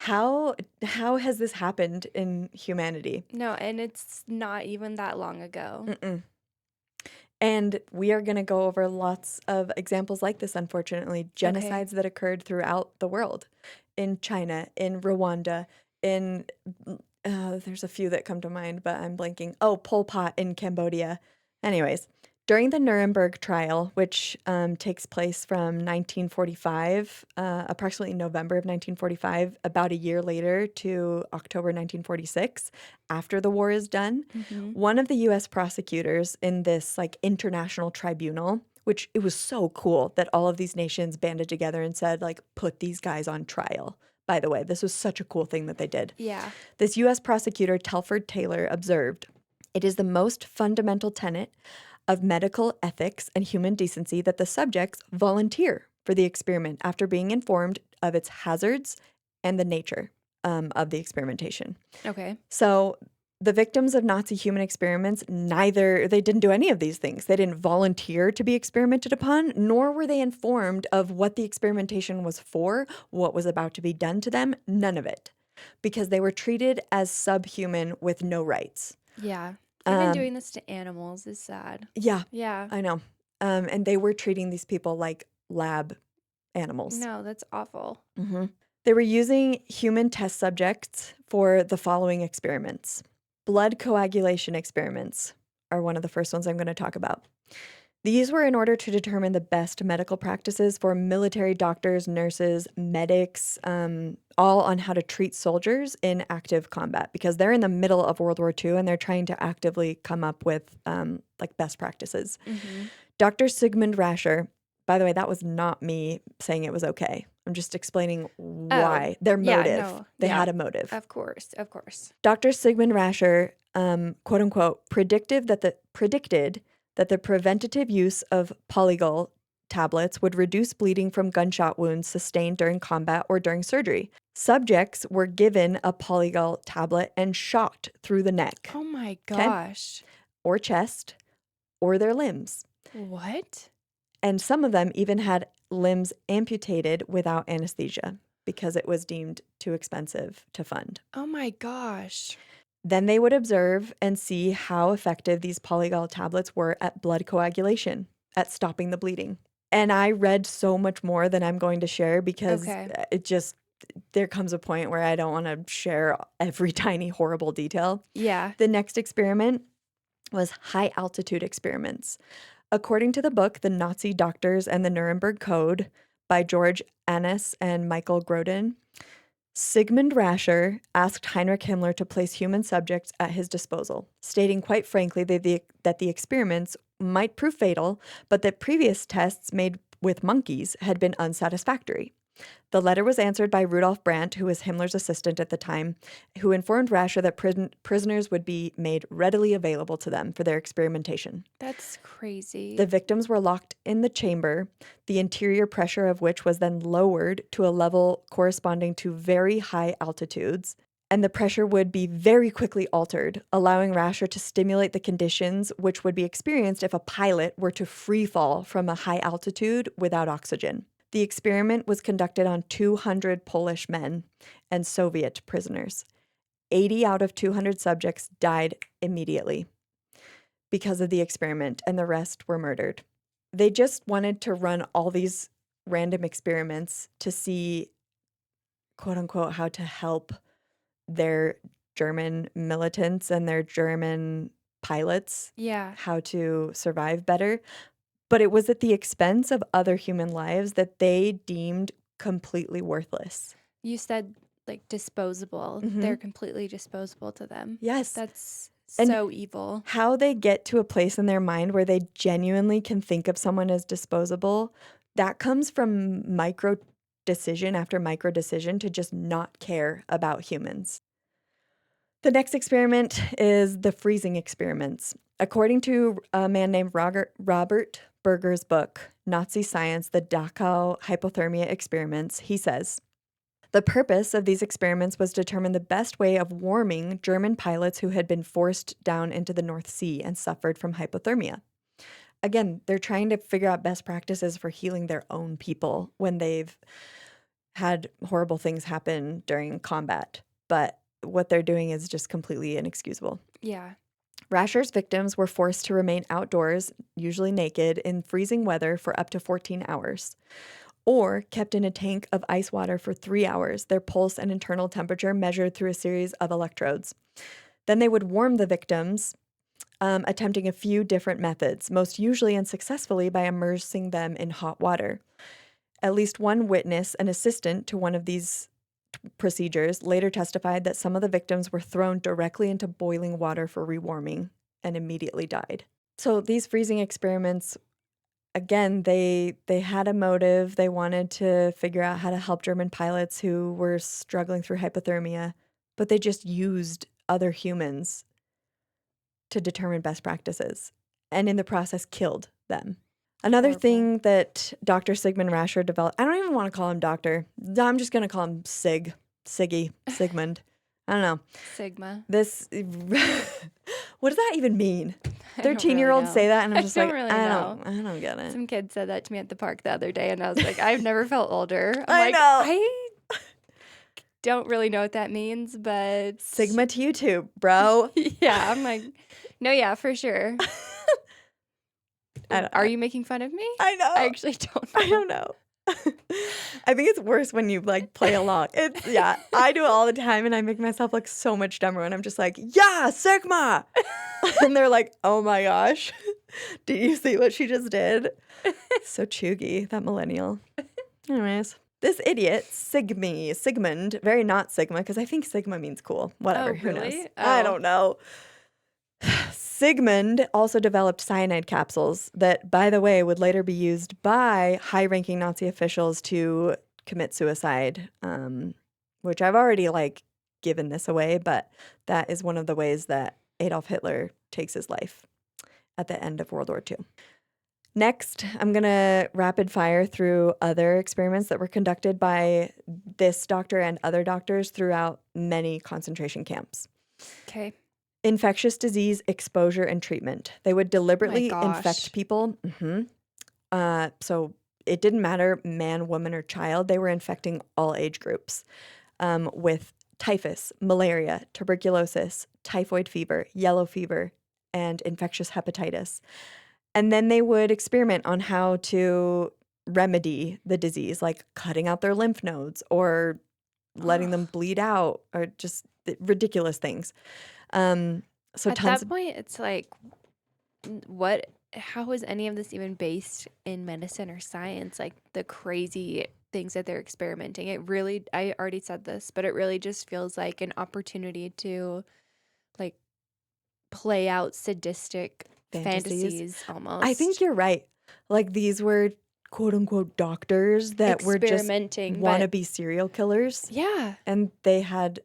how has this happened in humanity? No, and it's not even that long ago. And we are going to go over lots of examples like this, unfortunately. Genocides that occurred throughout the world. In China, in Rwanda, there's a few that come to mind, but I'm blanking. Oh, Pol Pot in Cambodia. Anyways, during the Nuremberg trial, which takes place from 1945, approximately November of 1945, about a year later to October 1946, after the war is done, one of the U.S. prosecutors in this international tribunal, which it was so cool that all of these nations banded together and said, put these guys on trial. By the way, this was such a cool thing that they did. Yeah. This U.S. prosecutor, Telford Taylor, observed, "It is the most fundamental tenet of medical ethics and human decency that the subjects volunteer for the experiment after being informed of its hazards and the nature of the experimentation." Okay. So the victims of Nazi human experiments, they didn't do any of these things. They didn't volunteer to be experimented upon, nor were they informed of what the experimentation was for, what was about to be done to them, none of it, because they were treated as subhuman with no rights. Yeah. Even doing this to animals is sad. Yeah. Yeah. I know. And they were treating these people like lab animals. No, that's awful. They were using human test subjects for the following experiments. Blood coagulation experiments are one of the first ones I'm going to talk about. These were in order to determine the best medical practices for military doctors, nurses, medics, all on how to treat soldiers in active combat, because they're in the middle of World War II and they're trying to actively come up with best practices. Dr. Sigmund Rascher, by the way, that was not me saying it was okay. I'm just explaining why. Their motive. They had a motive. Of course. Dr. Sigmund Rascher, quote unquote, predicted that the preventative use of polygal tablets would reduce bleeding from gunshot wounds sustained during combat or during surgery. Subjects were given a polygalt tablet and shot through the neck. Oh my Okay? gosh. Or chest or their limbs. What? And some of them even had limbs amputated without anesthesia because it was deemed too expensive to fund. Oh my gosh. Then they would observe and see how effective these polygalt tablets were at blood coagulation, at stopping the bleeding. And I read so much more than I'm going to share because Okay. there comes a point where I don't want to share every tiny horrible detail. Yeah. The next experiment was high altitude experiments. According to the book, The Nazi Doctors and the Nuremberg Code by George Annis and Michael Grodin, Sigmund Rascher asked Heinrich Himmler to place human subjects at his disposal, stating quite frankly that the experiments might prove fatal, but that previous tests made with monkeys had been unsatisfactory. The letter was answered by Rudolf Brandt, who was Himmler's assistant at the time, who informed Rascher that prisoners would be made readily available to them for their experimentation. That's crazy. The victims were locked in the chamber, the interior pressure of which was then lowered to a level corresponding to very high altitudes, and the pressure would be very quickly altered, allowing Rascher to stimulate the conditions which would be experienced if a pilot were to free fall from a high altitude without oxygen. The experiment was conducted on 200 Polish men and Soviet prisoners. 80 out of 200 subjects died immediately because of the experiment, and the rest were murdered. They just wanted to run all these random experiments to see, quote unquote, how to help their German militants and their German pilots Yeah. how to survive better. But it was at the expense of other human lives that they deemed completely worthless. You said like disposable. Mhm. They're completely disposable to them. Yes. That's And so evil. how they get to a place in their mind where they genuinely can think of someone as disposable, that comes from micro decision after micro decision to just not care about humans. The next experiment is the freezing experiments. According to a man named Robert Berger's book, Nazi Science, the Dachau Hypothermia Experiments, he says, the purpose of these experiments was to determine the best way of warming German pilots who had been forced down into the North Sea and suffered from hypothermia. Again, they're trying to figure out best practices for healing their own people when they've had horrible things happen during combat. But what they're doing is just completely inexcusable. Yeah. Rascher's victims were forced to remain outdoors, usually naked, in freezing weather for up to 14 hours, or kept in a tank of ice water for 3 hours, their pulse and internal temperature measured through a series of electrodes. Then they would warm the victims, attempting a few different methods, most usually unsuccessfully by immersing them in hot water. At least one witness, an assistant to one of these procedures, later testified that some of the victims were thrown directly into boiling water for rewarming and immediately died. So these freezing experiments, again, they had a motive. They wanted to figure out how to help German pilots who were struggling through hypothermia, but they just used other humans to determine best practices, and in the process killed them. Another Horrible. thing that Dr. Sigmund Rascher developed, I don't even want to call him doctor. I'm just going to call him Sigmund. I don't know. Sigma. This, what does that even mean? I don't 13-year-olds really say know. that, and I'm I just don't like, really I know. don't get it. Some kid said that to me at the park the other day, and I was like, I've never felt older. I'm I like, know. I don't really know what that means, but Sigma to you too, bro. yeah, I'm like, no, yeah, for sure. I don't- Are you making fun of me? I know. I actually don't know. I don't know. I think it's worse when you like play along. I do it all the time, and I make myself look so much dumber when I'm just like, yeah, Sigma. And they're like, oh my gosh, did you see what she just did? So chuggy, that millennial. Anyways, this idiot, Sigmund, very not Sigma, because I think Sigma means cool. Whatever, Oh, who knows? really? I Oh. don't know. Sigmund also developed cyanide capsules that, by the way, would later be used by high-ranking Nazi officials to commit suicide, which I've already like given this away, but that is one of the ways that Adolf Hitler takes his life at the end of World War II. Next, I'm going to rapid fire through other experiments that were conducted by this doctor and other doctors throughout many concentration camps. Okay. Infectious disease exposure and treatment. They would Oh my deliberately infect gosh. people. So it didn't matter man, woman, or child. They were infecting all age groups with typhus, malaria, tuberculosis, typhoid fever, yellow fever, and infectious hepatitis. And then they would experiment on how to remedy the disease, like cutting out their lymph nodes or letting them Ugh. bleed out or just ridiculous things. So At tons that of, point, it's like, what? How is any of this even based in medicine or science? Like the crazy things that they're experimenting. It really, I already said this, but it really just feels like an opportunity to like play out sadistic fantasies. fantasies I think almost. you're right. Like these were quote unquote doctors that were just Experimenting, but wannabe serial killers, yeah. and they had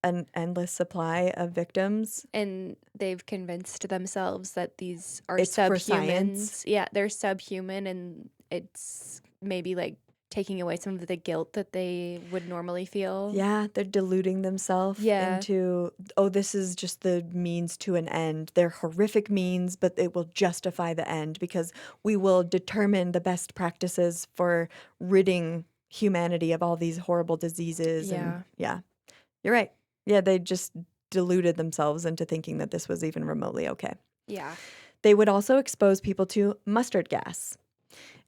an endless supply of victims. And they've convinced themselves that these are It's for science. subhumans. Yeah, they're subhuman, and it's maybe like taking away some of the guilt that they would normally feel. Yeah, they're deluding themselves Yeah. into, oh, this is just the means to an end. They're horrific means, but it will justify the end because we will determine the best practices for ridding humanity of all these horrible diseases. And Yeah. yeah, you're right. Yeah, they just deluded themselves into thinking that this was even remotely okay. Yeah. They would also expose people to mustard gas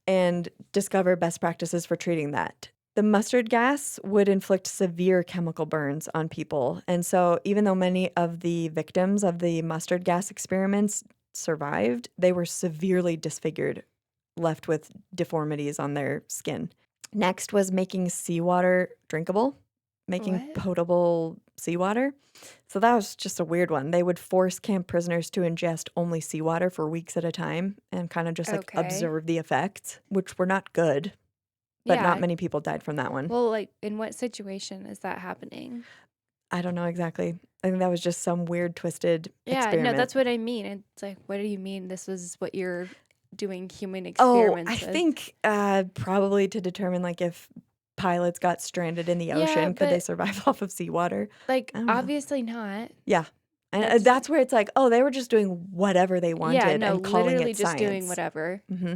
and discover best practices for treating that. The mustard gas would inflict severe chemical burns on people. And so, even though many of the victims of the mustard gas experiments survived, they were severely disfigured, left with deformities on their skin. Next was making seawater drinkable, making What? potable seawater. So that was just a weird one. They would force camp prisoners to ingest only seawater for weeks at a time and kind of just like Okay. observe the effects, which were not good, but not Yeah. many people died from that one. Well, like in what situation is that happening? I don't know exactly. I think that was just some weird, twisted Yeah, no, experiment. that's what I mean. It's like, what do you mean this is what you're doing human Oh, I experiments with? think probably to determine like if pilots got stranded in the Yeah, ocean, could they but survive off of seawater? like I don't know. obviously not. Yeah. And That's that's where it's like, oh, they were just doing whatever they yeah, wanted no, and calling literally it just doing science. whatever. hmm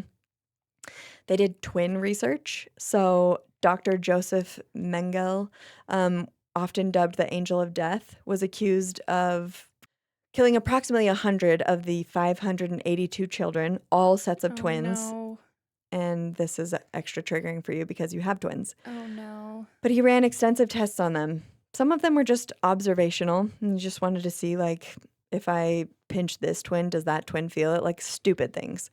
They did twin research. So Dr. Joseph Mengele, often dubbed the Angel of Death, was accused of killing approximately 100 of the 582 children, all sets of Oh twins. no. And this is extra triggering for you because you have twins. Oh no. But he ran extensive tests on them. Some of them were just observational. And he just wanted to see, like, if I pinch this twin, does that twin feel it? Like stupid things.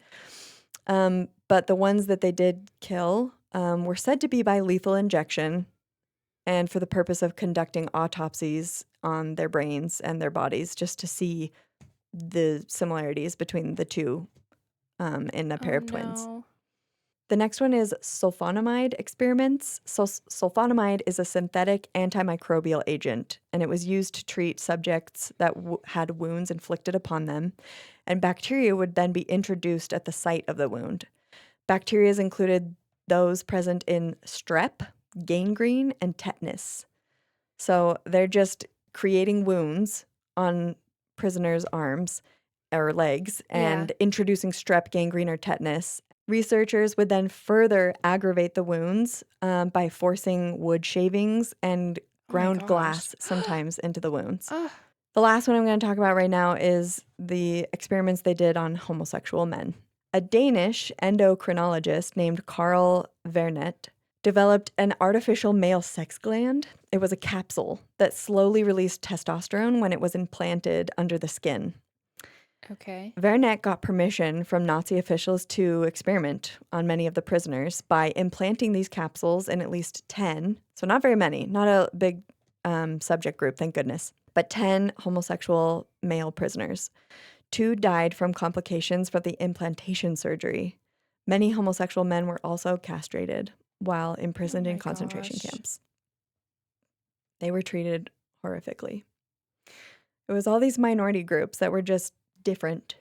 But the ones that they did kill were said to be by lethal injection and for the purpose of conducting autopsies on their brains and their bodies just to see the similarities between the two in a pair Oh of twins. no. The next one is sulfonamide experiments. So, sulfonamide is a synthetic antimicrobial agent, and it was used to treat subjects that had wounds inflicted upon them, and bacteria would then be introduced at the site of the wound. Bacteria included those present in strep, gangrene, and tetanus. So they're just creating wounds on prisoners' arms or legs Yeah. and introducing strep, gangrene, or tetanus. Researchers would then further aggravate the wounds by forcing wood shavings and Oh my ground gosh. glass sometimes into the wounds. Ugh. The last one I'm going to talk about right now is the experiments they did on homosexual men. A Danish endocrinologist named Carl Vernet developed an artificial male sex gland. It was a capsule that slowly released testosterone when it was implanted under the skin. Okay. Vernet got permission from Nazi officials to experiment on many of the prisoners by implanting these capsules in at least 10, so not very many, not a big subject group, thank goodness, but 10 homosexual male prisoners. 2 died from complications from the implantation surgery. Many homosexual men were also castrated while Oh imprisoned in my concentration gosh. camps. They were treated horrifically. It was all these minority groups that were just different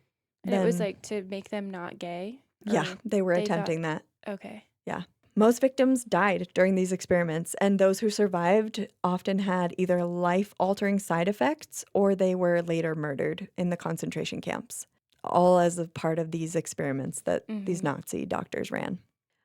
And it was than like to make them not gay. Yeah, Or they were they thought, attempting that. okay. Yeah. Most victims died during these experiments, and those who survived often had either life-altering side effects or they were later murdered in the concentration camps, all as a part of these experiments that these Mm-hmm. Nazi doctors ran.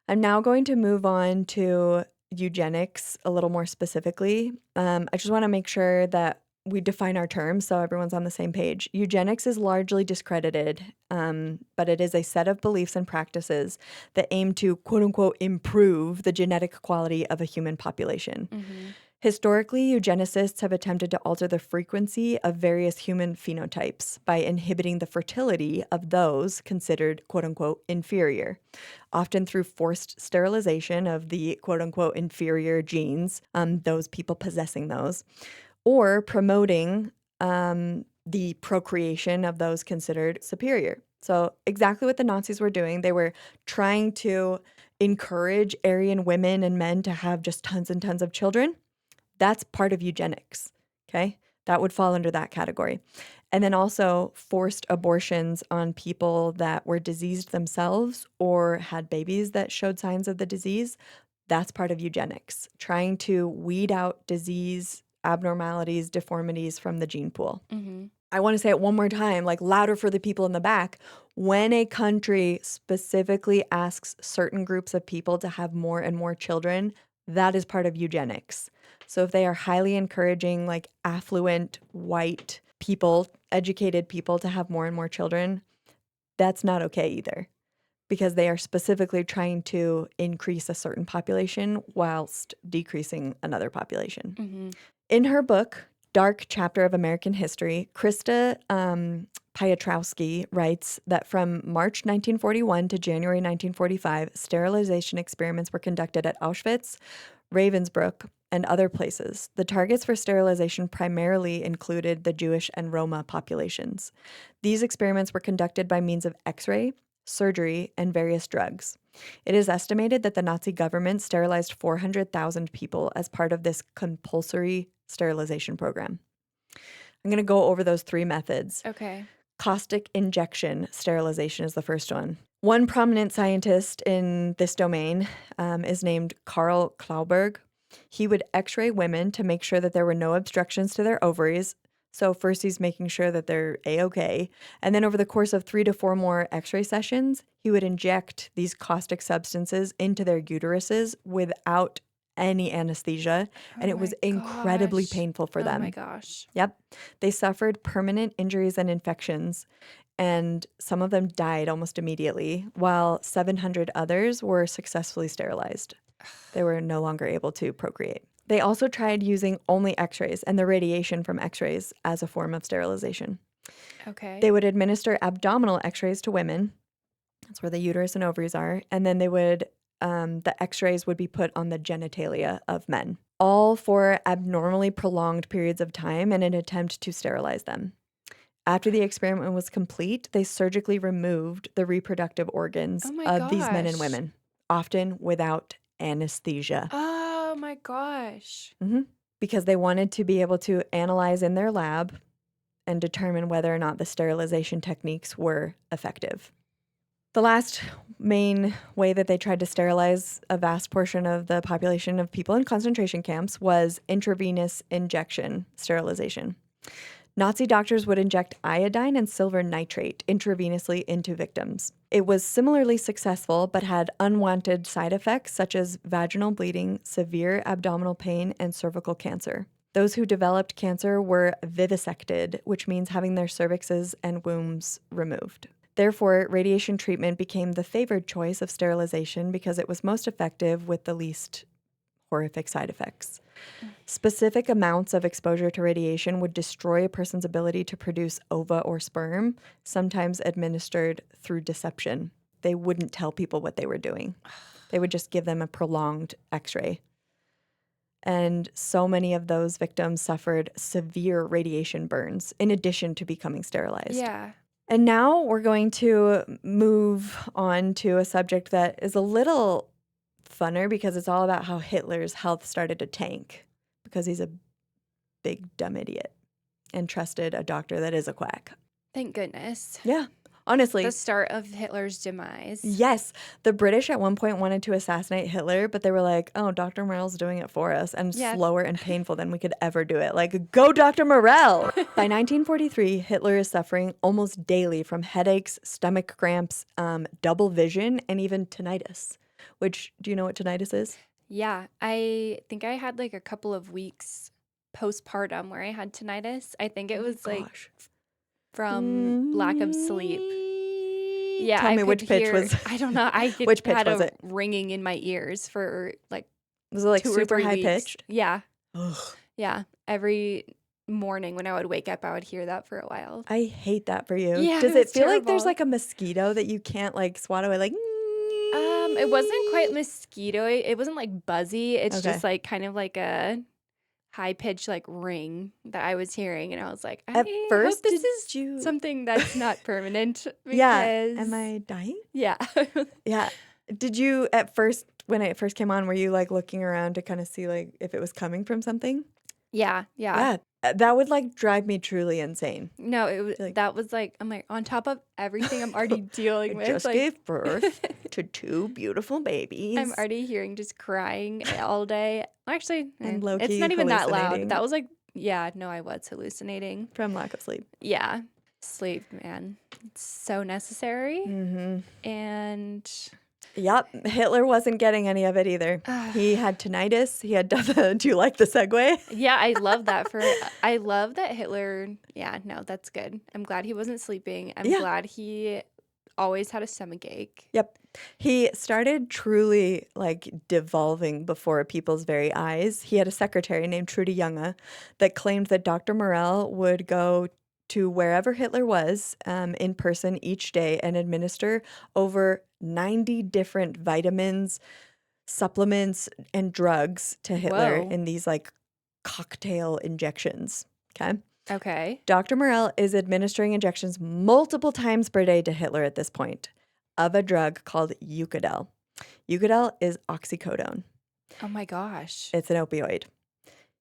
I'm now going to move on to eugenics a little more specifically. I just want to make sure that we define our terms so everyone's on the same page. Eugenics is largely discredited, but it is a set of beliefs and practices that aim to quote unquote improve the genetic quality of a human population. Mm-hmm. Historically, eugenicists have attempted to alter the frequency of various human phenotypes by inhibiting the fertility of those considered quote unquote inferior, often through forced sterilization of the quote unquote inferior genes, those people possessing those, or promoting the procreation of those considered superior. So, exactly what the Nazis were doing, they were trying to encourage Aryan women and men to have just tons and tons of children. That's part of eugenics, okay? That would fall under that category. And then also forced abortions on people that were diseased themselves or had babies that showed signs of the disease. That's part of eugenics, trying to weed out disease, abnormalities, deformities from the gene pool. Mm-hmm. I want to say it one more time, like louder for the people in the back. When a country specifically asks certain groups of people to have more and more children, that is part of eugenics. So if they are highly encouraging, like affluent, white people, educated people to have more and more children, that's not okay either because they are specifically trying to increase a certain population whilst decreasing another population. Mm-hmm. In her book, Dark Chapter of American History, Krista Piotrowski writes that from March 1941 to January 1945, sterilization experiments were conducted at Auschwitz, Ravensbrück, and other places. The targets for sterilization primarily included the Jewish and Roma populations. These experiments were conducted by means of X-ray, surgery, and various drugs. It is estimated that the Nazi government sterilized 400,000 people as part of this compulsory sterilization program. I'm going to go over those three methods. Okay. Caustic injection sterilization is the first one. One prominent scientist in this domain is named Karl Klauberg. He would x-ray women to make sure that there were no obstructions to their ovaries. So first he's making sure that they're A-okay. And then over the course of 3 to 4 more x-ray sessions, he would inject these caustic substances into their uteruses without any anesthesia. And Oh it was my incredibly gosh. painful for Oh them. my gosh. Yep. They suffered permanent injuries and infections, and some of them died almost immediately, while 700 others were successfully sterilized. They were no longer able to procreate. They also tried using only x-rays and the radiation from x-rays as a form of sterilization. Okay. They would administer abdominal x-rays to women. That's where the uterus and ovaries are. And then they would, the x-rays would be put on the genitalia of men, all for abnormally prolonged periods of time in an attempt to sterilize them. After the experiment was complete, they surgically removed the reproductive organs Oh my of these men and gosh. women, often without anesthesia. Oh my gosh. Because they wanted to be able to analyze in their lab and determine whether or not the sterilization techniques were effective. The last main way that they tried to sterilize a vast portion of the population of people in concentration camps was intravenous injection sterilization. Nazi doctors would inject iodine and silver nitrate intravenously into victims. It was similarly successful, but had unwanted side effects such as vaginal bleeding, severe abdominal pain, and cervical cancer. Those who developed cancer were vivisected, which means having their cervixes and wombs removed. Therefore, radiation treatment became the favored choice of sterilization because it was most effective with the least horrific side effects. Specific amounts of exposure to radiation would destroy a person's ability to produce ova or sperm, sometimes administered through deception. They wouldn't tell people what they were doing. They would just give them a prolonged x-ray. And so many of those victims suffered severe radiation burns in addition to becoming sterilized. Yeah. And now we're going to move on to a subject that is a little funner because it's all about how Hitler's health started to tank because he's a big dumb idiot and trusted a doctor that is a quack. Thank goodness. Yeah. Honestly, The start of Hitler's demise. yes, the British at one point wanted to assassinate Hitler, but they were like, oh, Dr. Morell's doing it for us and Yeah. slower and painful than we could ever do it. Like, go Dr. Morell! By 1943, Hitler is suffering almost daily from headaches, stomach cramps, double vision, and even tinnitus. Which, do you know what tinnitus is? Yeah, I think I had like a couple of weeks postpartum where I had tinnitus. I think it was like Gosh. from lack of sleep. Yeah, Tell I me which could pitch hear, was. I don't know, Which pitch had was a it? ringing in my ears for like Was it like 2 or super 3 high weeks. pitched? Yeah, Ugh. yeah. Every morning when I would wake up, I would hear that for a while. I hate that for you. Yeah, Does it it was feel like there's terrible. like a mosquito that you can't like swat away? Like, It wasn't quite mosquito. It wasn't like buzzy. It's Okay. just like kind of like a high pitched like ring that I was hearing, and I was like, At I first, hope this did is you? something that's not permanent Yeah. because Am I dying? yeah. Yeah. Did you at first, when it first came on, were you like looking around to kind of see like if it was coming from something? Yeah. Yeah. That would like drive me truly insane. No, it was Like, that was like I'm like on top of everything I'm already dealing I with. just Like gave birth to 2 beautiful babies. I'm already hearing just crying all day. Actually, And it's low-key not even that loud. hallucinating. That was like yeah, no, I was hallucinating. From lack of sleep. Yeah. Sleep, man. It's so necessary. Mm-hmm. And Yep. Hitler wasn't getting any of it either. He had tinnitus. He had do you like the segue? yeah, I love that Hitler, yeah, no, that's good. I'm glad he wasn't sleeping. I'm Yeah. glad he always had a stomach ache. Yep. He started truly like devolving before people's very eyes. He had a secretary named Trudy Junge that claimed that Dr. Morell would go to wherever Hitler was in person each day and administer over 90 different vitamins, supplements, and drugs to Hitler Whoa. in these like cocktail injections. Okay. Okay. Dr. Morell is administering injections multiple times per day to Hitler at this point of a drug called Eucadel. Eucadel is oxycodone. Oh my gosh. It's an opioid.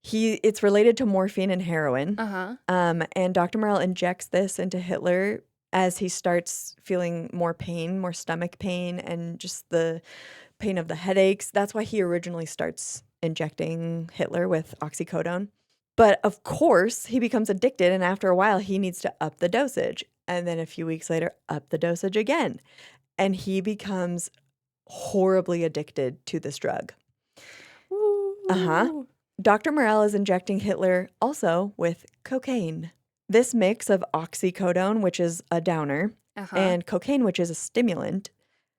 It's related to morphine and heroin. Uh-huh. And Dr. Morell injects this into Hitler as he starts feeling more pain, more stomach pain, and just the pain of the headaches. That's why he originally starts injecting Hitler with oxycodone. But of course, he becomes addicted, and after a while, he needs to up the dosage. And then a few weeks later, up the dosage again. And he becomes horribly addicted to this drug. Uh-huh. Dr. Morell is injecting Hitler also with cocaine. This mix of oxycodone, which is a downer, and cocaine, which is a stimulant,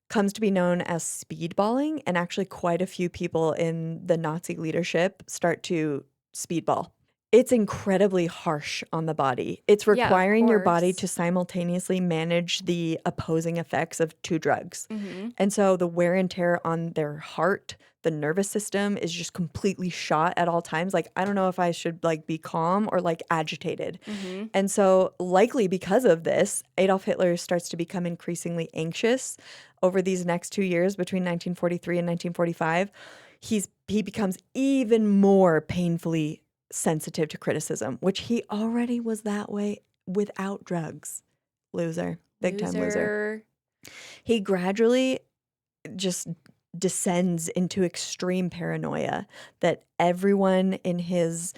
comes to be known as speedballing, and actually quite a few people in the Nazi leadership start to speedball. It's incredibly harsh on the body. It's Yeah, of requiring your body course. to simultaneously manage the opposing effects of 2 drugs. Mm-hmm. And so the wear and tear on their heart, the nervous system is just completely shot at all times. Like, I don't know if I should like be calm or like agitated. Mm-hmm. And so likely because of this, Adolf Hitler starts to become increasingly anxious over these next 2 years between 1943 and 1945. He becomes even more painfully sensitive to criticism, which he already was that way without drugs. Loser. Big time loser. He gradually just descends into extreme paranoia that everyone in his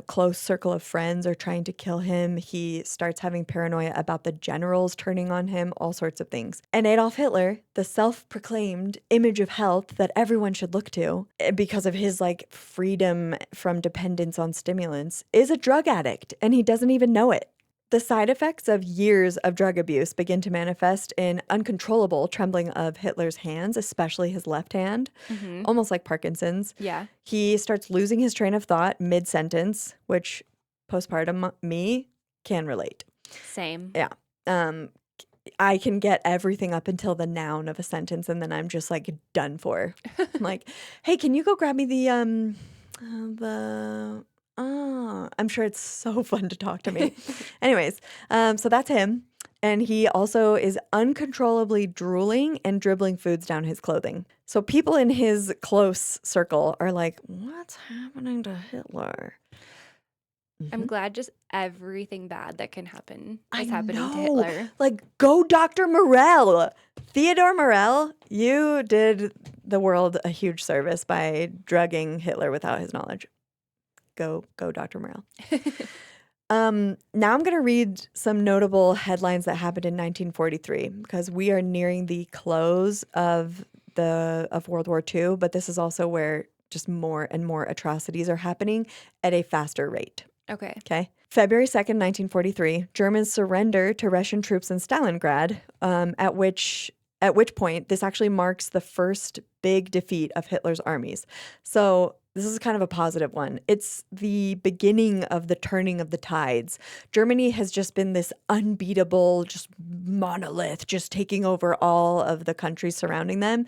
close circle of friends are trying to kill him. He starts having paranoia about the generals turning on him, all sorts of things. And Adolf Hitler, the self-proclaimed image of health that everyone should look to because of his like freedom from dependence on stimulants, is a drug addict, and he doesn't even know it. The side effects of years of drug abuse begin to manifest in uncontrollable trembling of Hitler's hands, especially his left hand, Mm-hmm. almost like Parkinson's. Yeah. He starts losing his train of thought mid-sentence, which postpartum me can relate. Same. Yeah. I can get everything up until the noun of a sentence, and then I'm just like done for. I'm like, hey, can you go grab me I'm sure it's so fun to talk to me. Anyways, so that's him. And he also is uncontrollably drooling and dribbling foods down his clothing. So people in his close circle are like, what's happening to Hitler? I'm Mhm. glad just everything bad that can happen I is happening to know. Hitler. Like, go Dr. Morell. Theodore Morell, you did the world a huge service by drugging Hitler without his knowledge. Go Dr. Morell. Now I'm going to read some notable headlines that happened in 1943 because we are nearing the close of World War II, but this is also where just more and more atrocities are happening at a faster rate. Okay. Okay. February 2nd, 1943, Germans surrender to Russian troops in Stalingrad, at which point this actually marks the first big defeat of Hitler's armies. So this is kind of a positive one. It's the beginning of the turning of the tides. Germany has just been this unbeatable, just monolith, just taking over all of the countries surrounding them.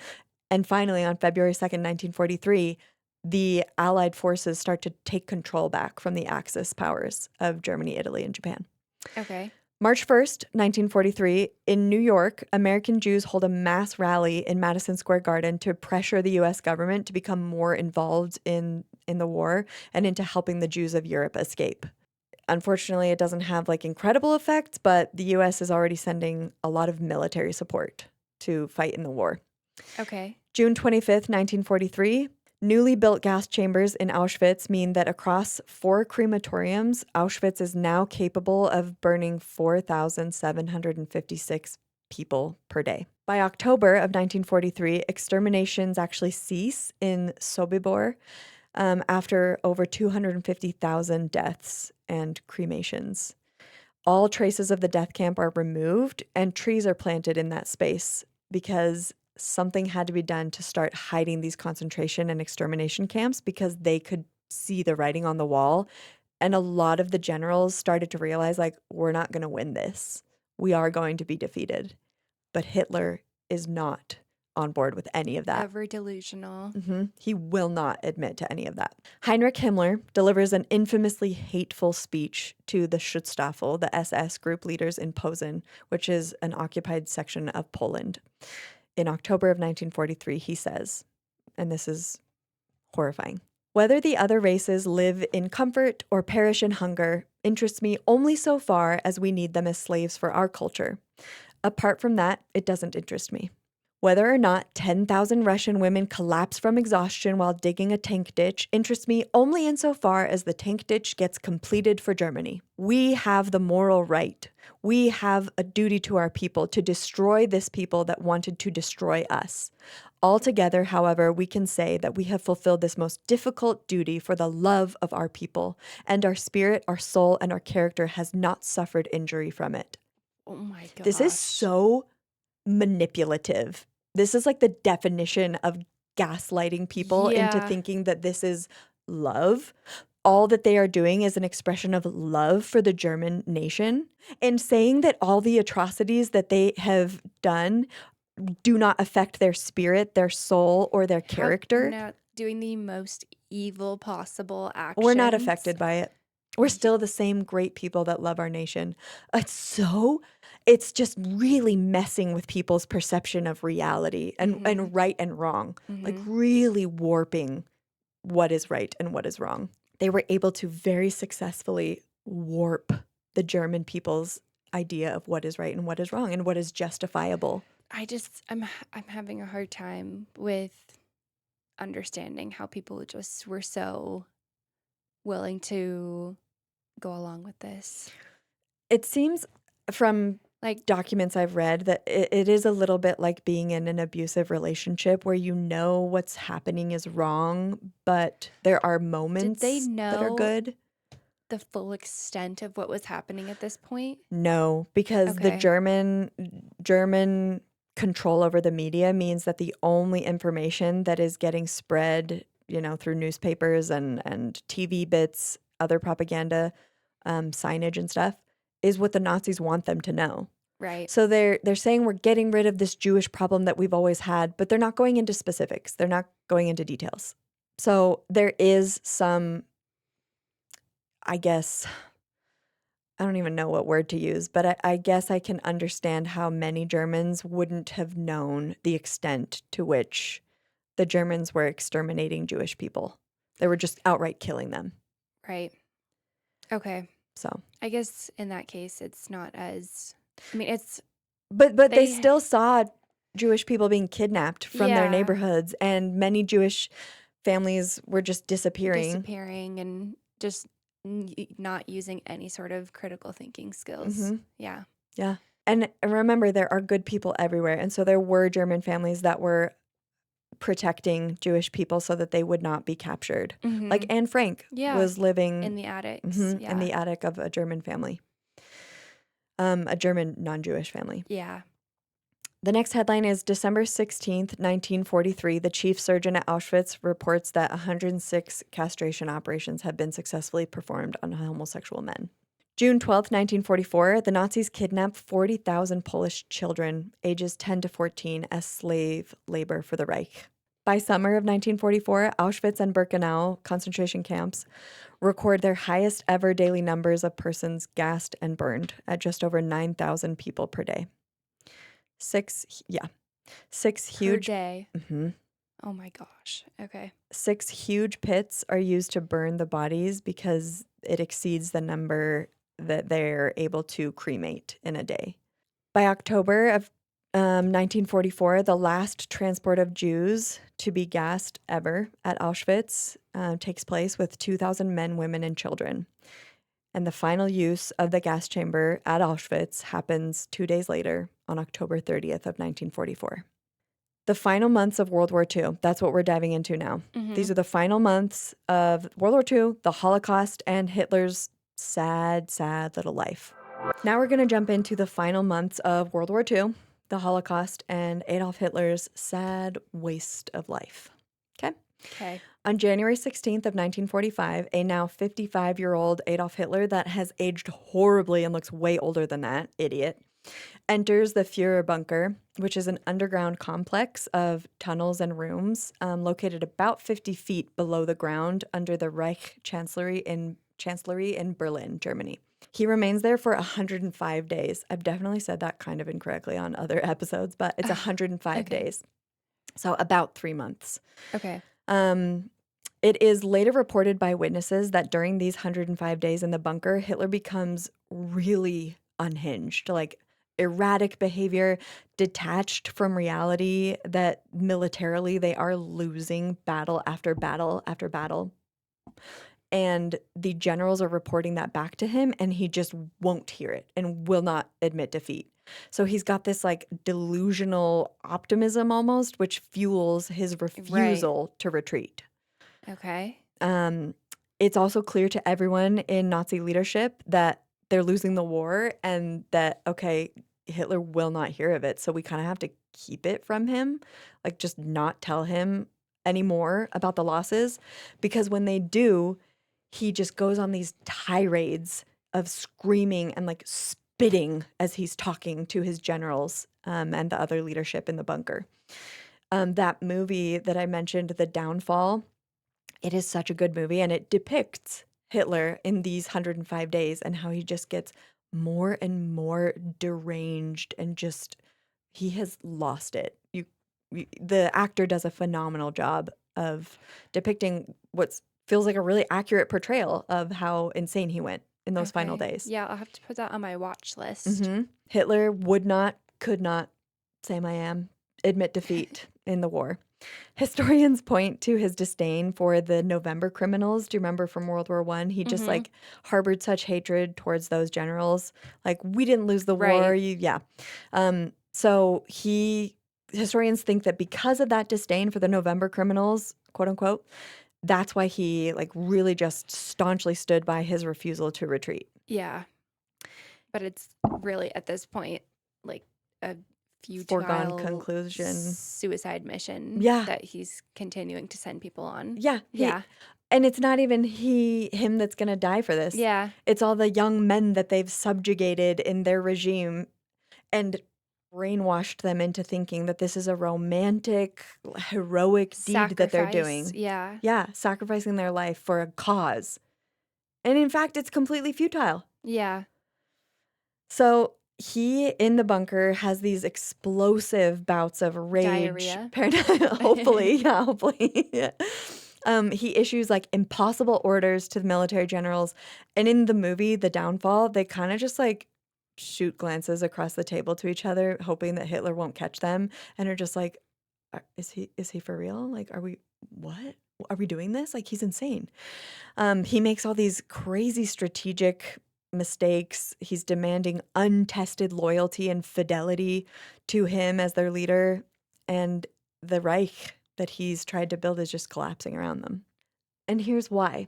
And finally, on February 2nd, 1943, the Allied forces start to take control back from the Axis powers of Germany, Italy, and Japan. Okay. March 1st, 1943, in New York, American Jews hold a mass rally in Madison Square Garden to pressure the U.S. government to become more involved in the war and into helping the Jews of Europe escape. Unfortunately, it doesn't have like incredible effects, but the U.S. is already sending a lot of military support to fight in the war. Okay. June 25th, 1943, newly built gas chambers in Auschwitz mean that across 4 crematoriums, Auschwitz is now capable of burning 4,756 people per day. By October of 1943, exterminations actually cease in Sobibor after over 250,000 deaths and cremations. All traces of the death camp are removed and trees are planted in that space because something had to be done to start hiding these concentration and extermination camps because they could see the writing on the wall. And a lot of the generals started to realize, like, we're not going to win this. We are going to be defeated. But Hitler is not on board with any of that. Ever delusional. He will not admit to any of that. Heinrich Himmler delivers an infamously hateful speech to the Schutzstaffel, the SS group leaders in Posen, which is an occupied section of Poland. In October of 1943, he says, and this is horrifying, "Whether the other races live in comfort or perish in hunger interests me only so far as we need them as slaves for our culture. Apart from that, it doesn't interest me. Whether or not 10,000 Russian women collapse from exhaustion while digging a tank ditch interests me only insofar as the tank ditch gets completed for Germany. We have the moral right. We have a duty to our people to destroy this people that wanted to destroy us. Altogether, however, we can say that we have fulfilled this most difficult duty for the love of our people, and our spirit, our soul, and our character has not suffered injury from it." Oh my gosh. This is so manipulative. This is like the definition of gaslighting people into Yeah. thinking that this is love. All that they are doing is an expression of love for the German nation and saying that all the atrocities that they have done do not affect their spirit, their soul, or their character. Not doing the most evil possible actions. We're not affected by it. We're still the same great people that love our nation. It's just really messing with people's perception of reality and right and wrong, like really warping what is right and what is wrong. They were able to very successfully warp the German people's idea of what is right and what is wrong and what is justifiable. I'm having a hard time with understanding how people just were so willing to go along with this. It seems from Like, documents I've read that it is a little bit like being in an abusive relationship where you know what's happening is wrong, but there are moments they that are know good. the full extent of what was happening at this point? No, because the Okay. German control over the media means that the only information that is getting spread, through newspapers and TV bits, other propaganda, signage and stuff, is what the Nazis want them to know. Right. So they're saying we're getting rid of this Jewish problem that we've always had, but they're not going into specifics. They're not going into details. So there is some, I guess, I don't even know what word to use, but I guess I can understand how many Germans wouldn't have known the extent to which the Germans were exterminating Jewish people. They were just outright killing them. Right. Okay. So, I guess in that case, it's not as. I mean, it's but they they. still saw Jewish people being kidnapped from their Yeah, neighborhoods, and many Jewish families were just disappearing. disappearing and just not using any sort of critical thinking skills. Hmm. Yeah. Yeah. And remember, there are good people everywhere. And so there were German families that were protecting Jewish people so that they would not be captured. Like Mm-hmm. Anne Frank Yeah. was living In the attics. in Yeah. the attic of a German family, a German non-Jewish family. Yeah. The next headline is December 16th, 1943. The chief surgeon at Auschwitz reports that 106 castration operations have been successfully performed on homosexual men. June 12th, 1944, the Nazis kidnapped 40,000 Polish children ages 10 to 14 as slave labor for the Reich. By summer of 1944, Auschwitz and Birkenau concentration camps record their highest ever daily numbers of persons gassed and burned at just over 9,000 people per day. Six Per huge day. mhm. Oh my gosh. Okay. 6 huge pits are used to burn the bodies because it exceeds the number that they're able to cremate in a day. By October of 1944, the last transport of Jews to be gassed ever at Auschwitz takes place with 2,000 men, women, and children. And the final use of the gas chamber at Auschwitz happens 2 days later on October 30th of 1944. The final months of World War II, that's what we're diving into now. Mm-hmm. These are the final months of World War II, the Holocaust, and Hitler's sad, sad little life. Now we're going to jump into the final months of World War II, the Holocaust, and Adolf Hitler's sad waste of life. Okay? Okay. On January 16th of 1945, a now 55-year-old Adolf Hitler that has aged horribly and looks way older than that, idiot, enters the Führer bunker, which is an underground complex of tunnels and rooms located about 50 feet below the ground under the Reich Chancellery in Berlin, Germany. He remains there for 105 days. I've definitely said that kind of incorrectly on other episodes, but it's 105 Okay. days. So about 3 months. Okay. It is later reported by witnesses that during these 105 days in the bunker, Hitler becomes really unhinged, like erratic behavior, detached from reality, that militarily they are losing battle after battle after battle. And the generals are reporting that back to him, and he just won't hear it and will not admit defeat. So he's got this like delusional optimism almost, which fuels his refusal to retreat. Okay. It's also clear to everyone in Nazi leadership that they're losing the war and that, okay, Hitler will not hear of it. So we kind of have to keep it from him, like just not tell him anymore about the losses. Because when they do, he just goes on these tirades of screaming and like spitting as he's talking to his generals and the other leadership in the bunker. That movie that I mentioned, The Downfall, it is such a good movie, and it depicts Hitler in these 105 days and how he just gets more and more deranged and just he has lost it. The actor does a phenomenal job of depicting what feels like a really accurate portrayal of how insane he went in those final days. Yeah, I'll have to put that on my watch list. Hitler could not, same I am, admit defeat in the war. Historians point to his disdain for the November criminals. Do you remember from World War I? He just like harbored such hatred towards those generals. Like, we didn't lose the war. So historians think that because of that disdain for the November criminals, quote unquote, that's why he like really just staunchly stood by his refusal to retreat. Yeah. But it's really at this point like a Foregone conclusion. Suicide mission that he's continuing to send people on. Yeah. And it's not even him that's going to die for this. Yeah. It's all the young men that they've subjugated in their regime and brainwashed them into thinking that this is a romantic, heroic deed that they're doing. Yeah. Yeah, sacrificing their life for a cause. And in fact, it's completely futile. Yeah. So he, in the bunker, has these explosive bouts of rage. Diarrhea. Hopefully. Yeah. He issues like impossible orders to the military generals. And in the movie, The Downfall, they kind of just like shoot glances across the table to each other, hoping that Hitler won't catch them. And are just like, is he for real? Like, what? Are we doing this? Like, he's insane. He makes all these crazy strategic mistakes. He's demanding untested loyalty and fidelity to him as their leader. And the Reich that he's tried to build is just collapsing around them. And here's why.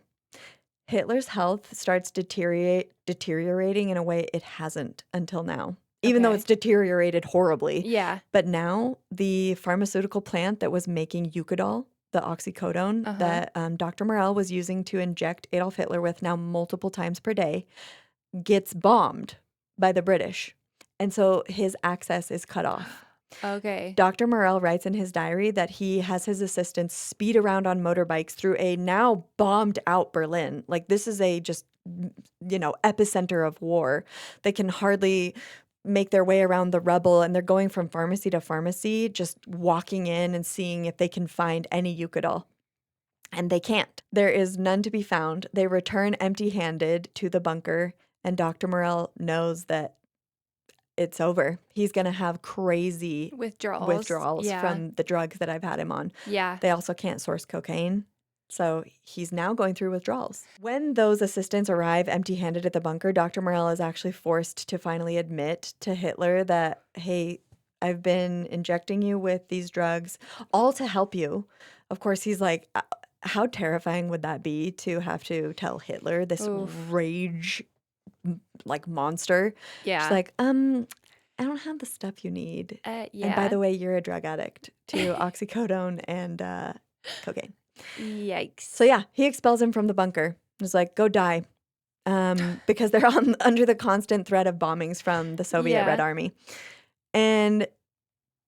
Hitler's health starts deteriorating in a way it hasn't until now, even though Okay. it's deteriorated horribly. Yeah. But now the pharmaceutical plant that was making Eucadol, the oxycodone that Dr. Morell was using to inject Adolf Hitler with now multiple times per day, gets bombed by the British. And so his access is cut off. Okay. Dr. Morell writes in his diary that he has his assistants speed around on motorbikes through a now bombed out Berlin. Like, this is a just, epicenter of war. They can hardly make their way around the rubble, and they're going from pharmacy to pharmacy, just walking in and seeing if they can find any Eucadol. And they can't. There is none to be found. They return empty-handed to the bunker, and Dr. Morell knows that it's over. He's going to have crazy withdrawals Yeah. from the drugs that I've had him on. Yeah. They also can't source cocaine. So he's now going through withdrawals. When those assistants arrive empty-handed at the bunker, Dr. Morell is actually forced to finally admit to Hitler that, hey, I've been injecting you with these drugs, all to help you. Of course, he's like, how terrifying would that be to have to tell Hitler, this Oof. rage like monster? Yeah. She's like, I don't have the stuff you need. Yeah. And by the way, you're a drug addict to oxycodone and cocaine. Yikes. So yeah, he expels him from the bunker. He's like, go die. Because they're under the constant threat of bombings from the Soviet Red Army. And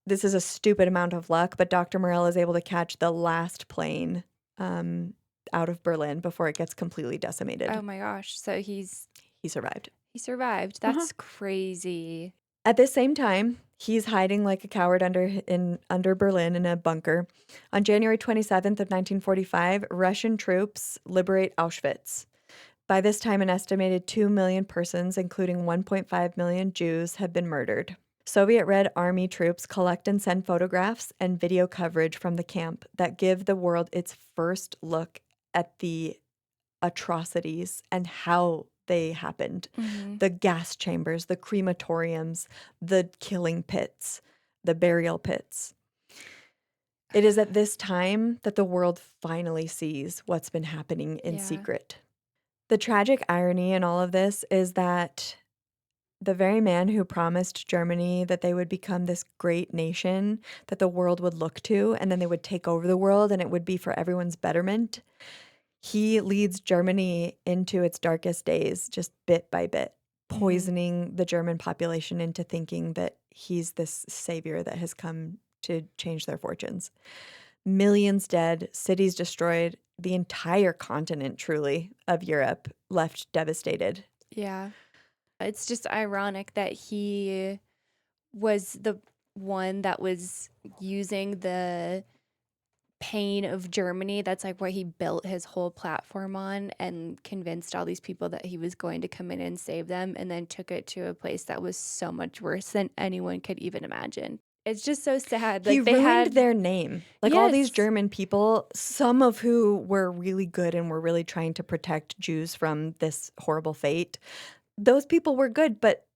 this is a stupid amount of luck, but Dr. Morell is able to catch the last plane out of Berlin before it gets completely decimated. Oh my gosh. So He survived. he survived. That's crazy. At this same time, he's hiding like a coward under Berlin in a bunker. On January 27th of 1945, Russian troops liberate Auschwitz. By this time, an estimated 2 million persons, including 1.5 million Jews, have been murdered. Soviet Red Army troops collect and send photographs and video coverage from the camp that give the world its first look at the atrocities and how they happened. The gas chambers, the crematoriums, the killing pits, the burial pits. It is at this time that the world finally sees what's been happening in secret. The tragic irony in all of this is that the very man who promised Germany that they would become this great nation that the world would look to, and then they would take over the world and it would be for everyone's betterment, he leads Germany into its darkest days, just bit by bit, poisoning the German population into thinking that he's this savior that has come to change their fortunes. Millions dead, cities destroyed, the entire continent, truly, of Europe left devastated. Yeah. It's just ironic that he was the one that was using the pain of Germany. That's like what he built his whole platform on, and convinced all these people that he was going to come in and save them, and then took it to a place that was so much worse than anyone could even imagine. It's just so sad. Like, he they ruined had their name. Like, all these Yes. German people, some of who were really good and were really trying to protect Jews from this horrible fate, those people were good, but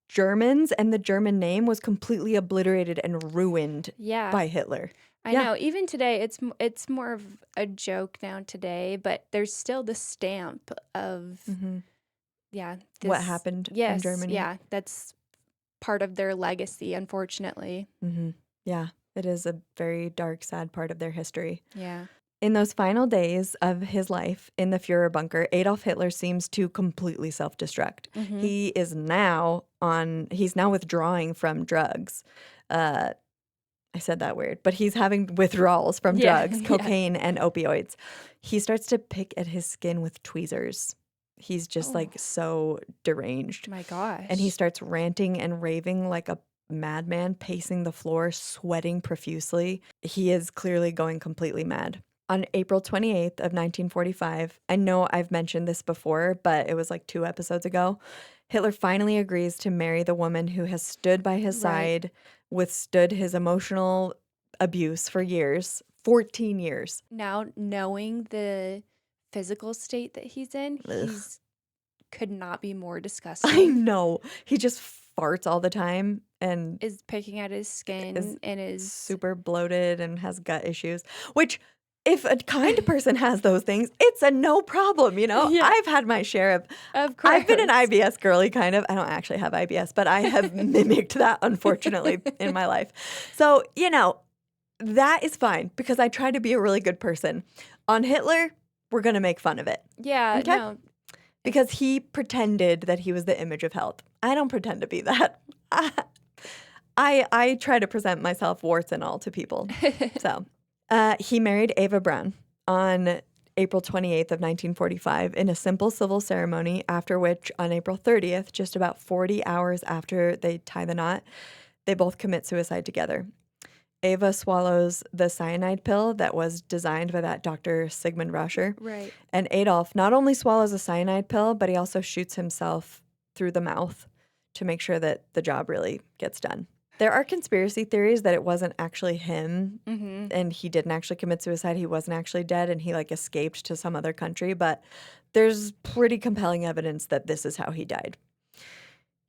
Germans and the German name was completely obliterated and ruined Yeah. by Hitler. I Yeah. know. Even today, it's more of a joke now today, but there's still the stamp of What happened in Germany. Yeah, that's part of their legacy, unfortunately. Yeah, it is a very dark, sad part of their history. Yeah. In those final days of his life in the Fuhrer bunker, Adolf Hitler seems to completely self-destruct. He's now withdrawing from drugs. I said that weird, but he's having withdrawals from drugs, cocaine, and opioids. He starts to pick at his skin with tweezers. He's just like so deranged. My gosh. And he starts ranting and raving like a madman, pacing the floor, sweating profusely. He is clearly going completely mad. On April 28th of 1945, I know I've mentioned this before, but it was like 2 episodes ago, Hitler finally agrees to marry the woman who has stood by his Right. side, withstood his emotional abuse for years, 14 years. Now, knowing the physical state that he's in, Ugh. could not be more I disgusting. know. He just farts all the time and Is picking at his is skin and is super bloated and has gut issues, which if a kind person has those things, it's a no problem, you know? yeah, I've had my share of of I've been an course. IBS girly kind of. I don't actually have IBS, but I have mimicked that unfortunately in my life. So, you know, that is fine because I try to be a really good person. On Hitler, we're going to make fun of it. Yeah, Okay? no. Because he pretended that he was the image of health. I don't pretend to be that. I try to present myself warts and all to people. So, he married Ava Braun on April 28th of 1945 in a simple civil ceremony, after which on April 30th, just about 40 hours after they tie the knot, they both commit suicide together. Ava swallows the cyanide pill that was designed by that Dr. Sigmund Rascher. Right. And Adolf not only swallows a cyanide pill, but he also shoots himself through the mouth to make sure that the job really gets done. There are conspiracy theories that it wasn't actually him Mm-hmm. and he didn't actually commit suicide. He wasn't actually dead and he like escaped to some other country, but there's pretty compelling evidence that this is how he died.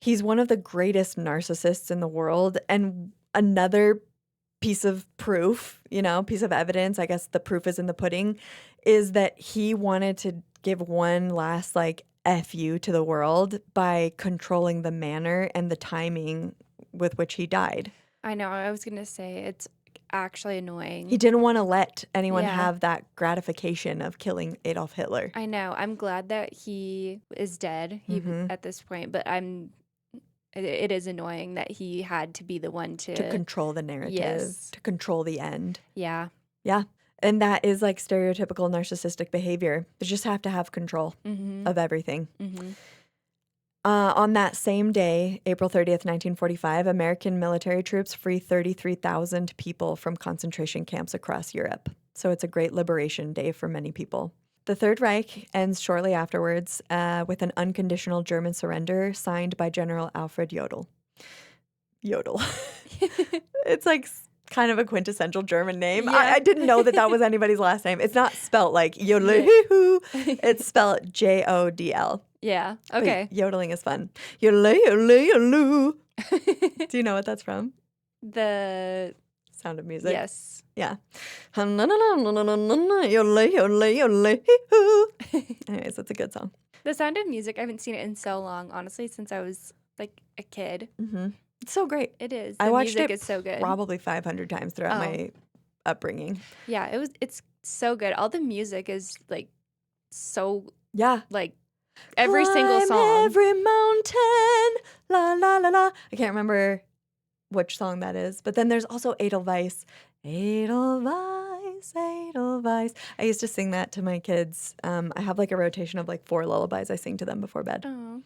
He's one of the greatest narcissists in the world, and another piece of proof, piece of evidence, I guess the proof is in the pudding, is that he wanted to give one last like F you to the world by controlling the manner and the timing with which he died. I know. I was gonna say it's actually He annoying. didn't want to let anyone Yeah. have that gratification of killing Adolf Hitler. I know. I'm glad that he is dead. Mhm. At this point, but it is annoying that he had to be the one To to. control the narrative, Yes. to control the end. Yeah. Yeah. And that is like stereotypical narcissistic behavior. They just have to have control Mm-hmm. of everything. Mm-hmm. On that same day, April 30th, 1945, American military troops free 33,000 people from concentration camps across Europe. So it's a great liberation day for many people. The Third Reich ends shortly afterwards with an unconditional German surrender signed by General Alfred Jodl. Jodl. It's like kind of a quintessential German name. Yeah. I didn't know that was anybody's last name. It's not spelt like Jodl. It's spelled Jodl. Yeah. But Okay. yodeling is fun. Yodel, yodel, yodel. Do you know what that's from? The Sound of Music. yes. Yeah. Yodel, yodel, yodel. Anyways, that's a good song. The Sound of Music. I haven't seen it in so long, honestly, since I was like a kid. Mm-hmm. It's so great. It is. I The watched music it is so good. probably 500 times throughout Oh. my upbringing. Yeah, it's so good. All the music is like so Yeah. like every single Climb song. every mountain. La la la la. I can't remember which song that is, but then there's also Edelweiss. Edelweiss, Edelweiss. I used to sing that to my kids. I have like a rotation of like 4 lullabies I sing to them before bed. Oh.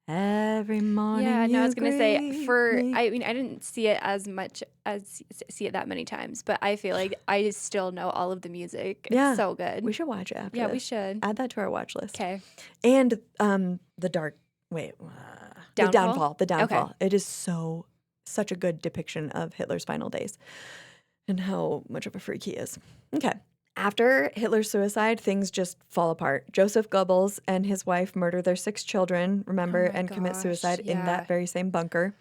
Every morning. Yeah, no, I you was gonna say greet me. I mean I didn't see it as much as see it that many times, but I feel like I still know all of the music. It's Yeah. so good. We should watch it after Yeah, we this. should. Add that to our watch list. Okay. And the dark. Wait. The Downfall? Downfall. It is such a good depiction of Hitler's final days and how much of a freak he is. Okay. After Hitler's suicide, things just fall apart. Joseph Goebbels and his wife murder their 6 children, remember, Oh my and commit gosh, suicide in yeah. that very same bunker.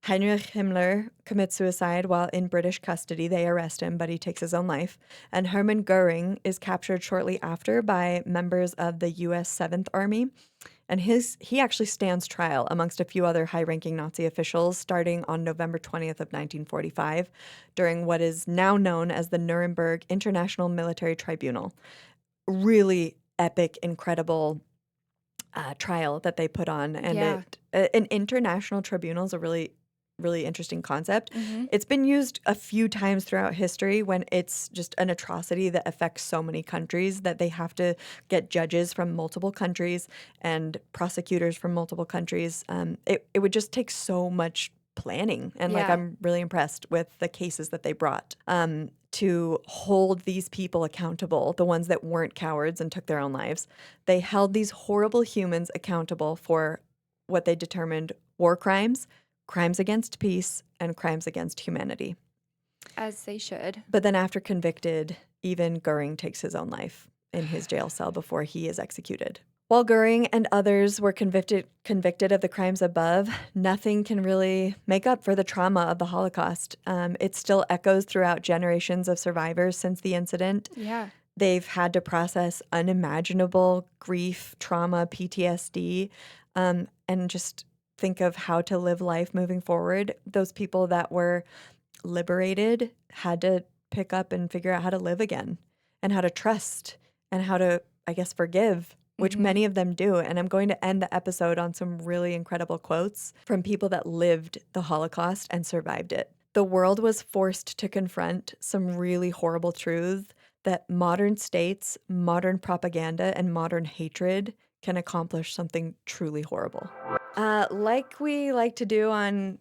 Heinrich Himmler commits suicide while in British custody. They arrest him, but he takes his own life. And Hermann Goering is captured shortly after by members of the U.S. 7th Army. And he actually stands trial amongst a few other high-ranking Nazi officials starting on November 20th of 1945 during what is now known as the Nuremberg International Military Tribunal. Really epic, incredible trial that they put on. And Yeah. an international tribunal is a really interesting concept. Mhm. It's been used a few times throughout history when it's just an atrocity that affects so many countries that they have to get judges from multiple countries and prosecutors from multiple countries. It would just take so much planning, and like Yeah. I'm really impressed with the cases that they brought. to hold these people accountable, the ones that weren't cowards and took their own lives. They held these horrible humans accountable for what they determined war crimes, crimes against peace, and crimes against humanity. As they should. But then after convicted, even Goering takes his own life in his jail cell before he is executed. While Goering and others were convicted of the crimes above, nothing can really make up for the trauma of the Holocaust. It still echoes throughout generations of survivors since the incident. Yeah. They've had to process unimaginable grief, trauma, PTSD, and just think of how to live life moving forward. Those people that were liberated had to pick up and figure out how to live again and how to trust and how to, I guess, forgive, which many of them do. And I'm going to end the episode on some really incredible quotes from people that lived the Holocaust and survived it. The world was forced to confront some really horrible truths that modern states, modern propaganda, and modern hatred can accomplish something truly horrible. Like we like to do on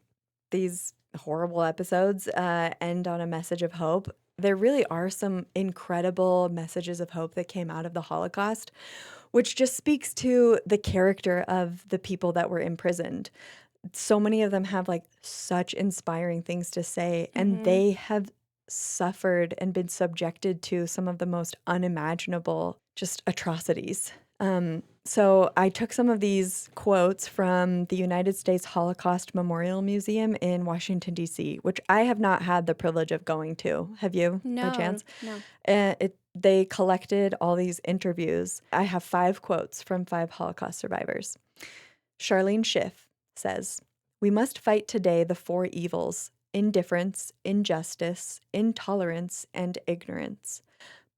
these horrible episodes, end on a message of hope. There really are some incredible messages of hope that came out of the Holocaust, which just speaks to the character of the people that were imprisoned. So many of them have like such inspiring things to say, and they have suffered and been subjected to some of the most unimaginable just atrocities. So I took some of these quotes from the United States Holocaust Memorial Museum in Washington, D.C., which I have not had the privilege of going to. Have you, by chance? No. They collected all these interviews. I have 5 quotes from 5 Holocaust survivors. Charlene Schiff says, "We must fight today the 4 evils: indifference, injustice, intolerance, and ignorance.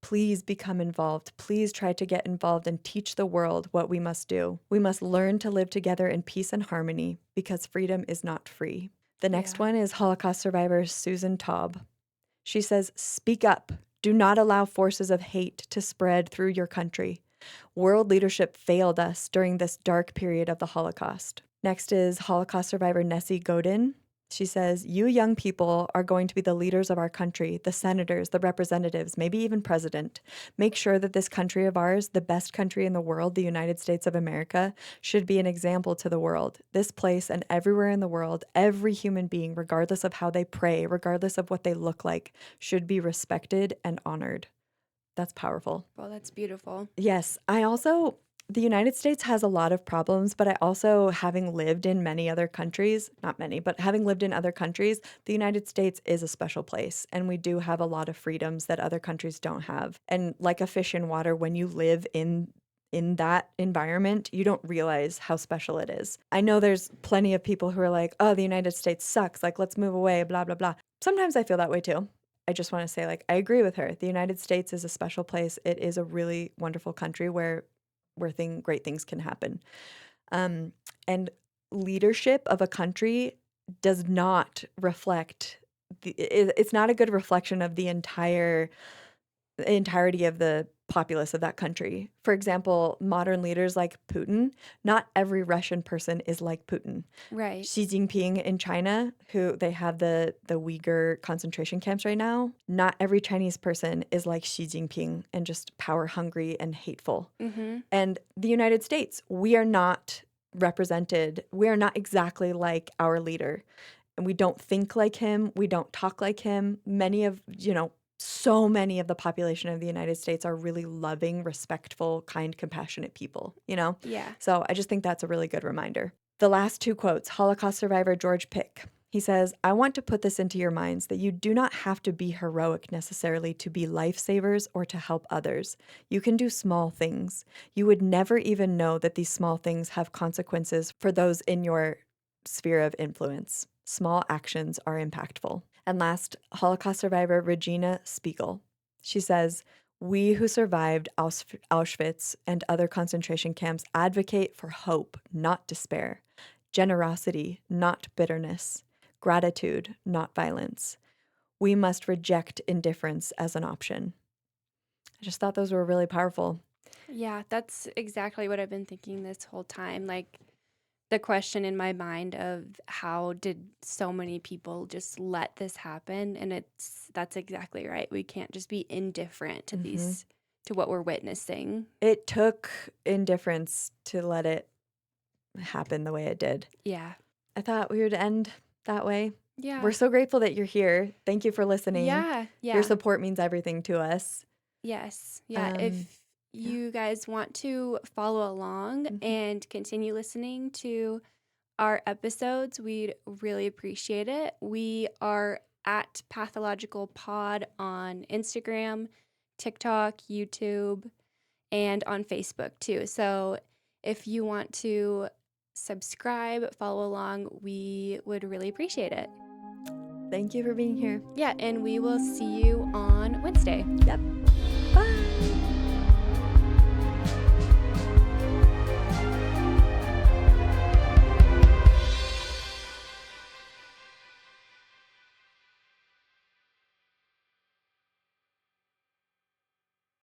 Please become involved. Please try to get involved and teach the world what we must do. We must learn to live together in peace and harmony because freedom is not free." The next one is Holocaust survivor Susan Taub. She says, "Speak up. Do not allow forces of hate to spread through your country. World leadership failed us during this dark period of the Holocaust." Next is Holocaust survivor Nessie Godin. She says, "You young people are going to be the leaders of our country, the senators, the representatives, maybe even president. Make sure that this country of ours, the best country in the world, the United States of America, should be an example to the world. This place and everywhere in the world, every human being, regardless of how they pray, regardless of what they look like, should be respected and honored." That's powerful. Well, that's beautiful. Yes. The United States has a lot of problems, but I also, having lived in many other countries, not many, but having lived in other countries, the United States is a special place. And we do have a lot of freedoms that other countries don't have. And like a fish in water, when you live in that environment, you don't realize how special it is. I know there's plenty of people who are like, oh, the United States sucks. Like, let's move away, blah, blah, blah. Sometimes I feel that way too. I just want to say, like, I agree with her. The United States is a special place. It is a really wonderful country where great things can happen. And leadership of a country does not reflect it's not a good reflection of the entirety of the populace of that country. For example, modern leaders like Putin, not every Russian person is like Putin. Right. Xi Jinping in China, who they have the Uyghur concentration camps right now, not every Chinese person is like Xi Jinping and just power hungry and hateful. And the United States, we are not represented. We are not exactly like our leader. And we don't think like him. We don't talk like him. So many of the population of the United States are really loving, respectful, kind, compassionate people, Yeah. So I just think that's a really good reminder. The last 2 quotes, Holocaust survivor George Pick. He says, "I want to put this into your minds that you do not have to be heroic necessarily to be lifesavers or to help others. You can do small things. You would never even know that these small things have consequences for those in your sphere of influence. Small actions are impactful." And last, Holocaust survivor Regina Spiegel. She says, "We who survived Auschwitz and other concentration camps advocate for hope, not despair, generosity, not bitterness, gratitude, not violence. We must reject indifference as an option." I just thought those were really powerful. Yeah, that's exactly what I've been thinking this whole time. Like, the question in my mind of how did so many people just let this happen? And that's exactly right. We can't just be indifferent to hmm to what we're witnessing. It took indifference to let it happen the way it did. Yeah. I thought we would end that way. Yeah. We're so grateful that you're here. Thank you for listening. Yeah. Your Yeah. support means everything to us. Yes. Yeah. Yeah. If you guys want to follow along Mhm. and continue listening to our episodes, we'd really appreciate it. We are at Pathological Pod on Instagram, TikTok, YouTube, and on Facebook too. So if you want to subscribe, follow along, we would really appreciate it. Thank you for being here. Yeah, and we will see you on Wednesday. Yep. Bye.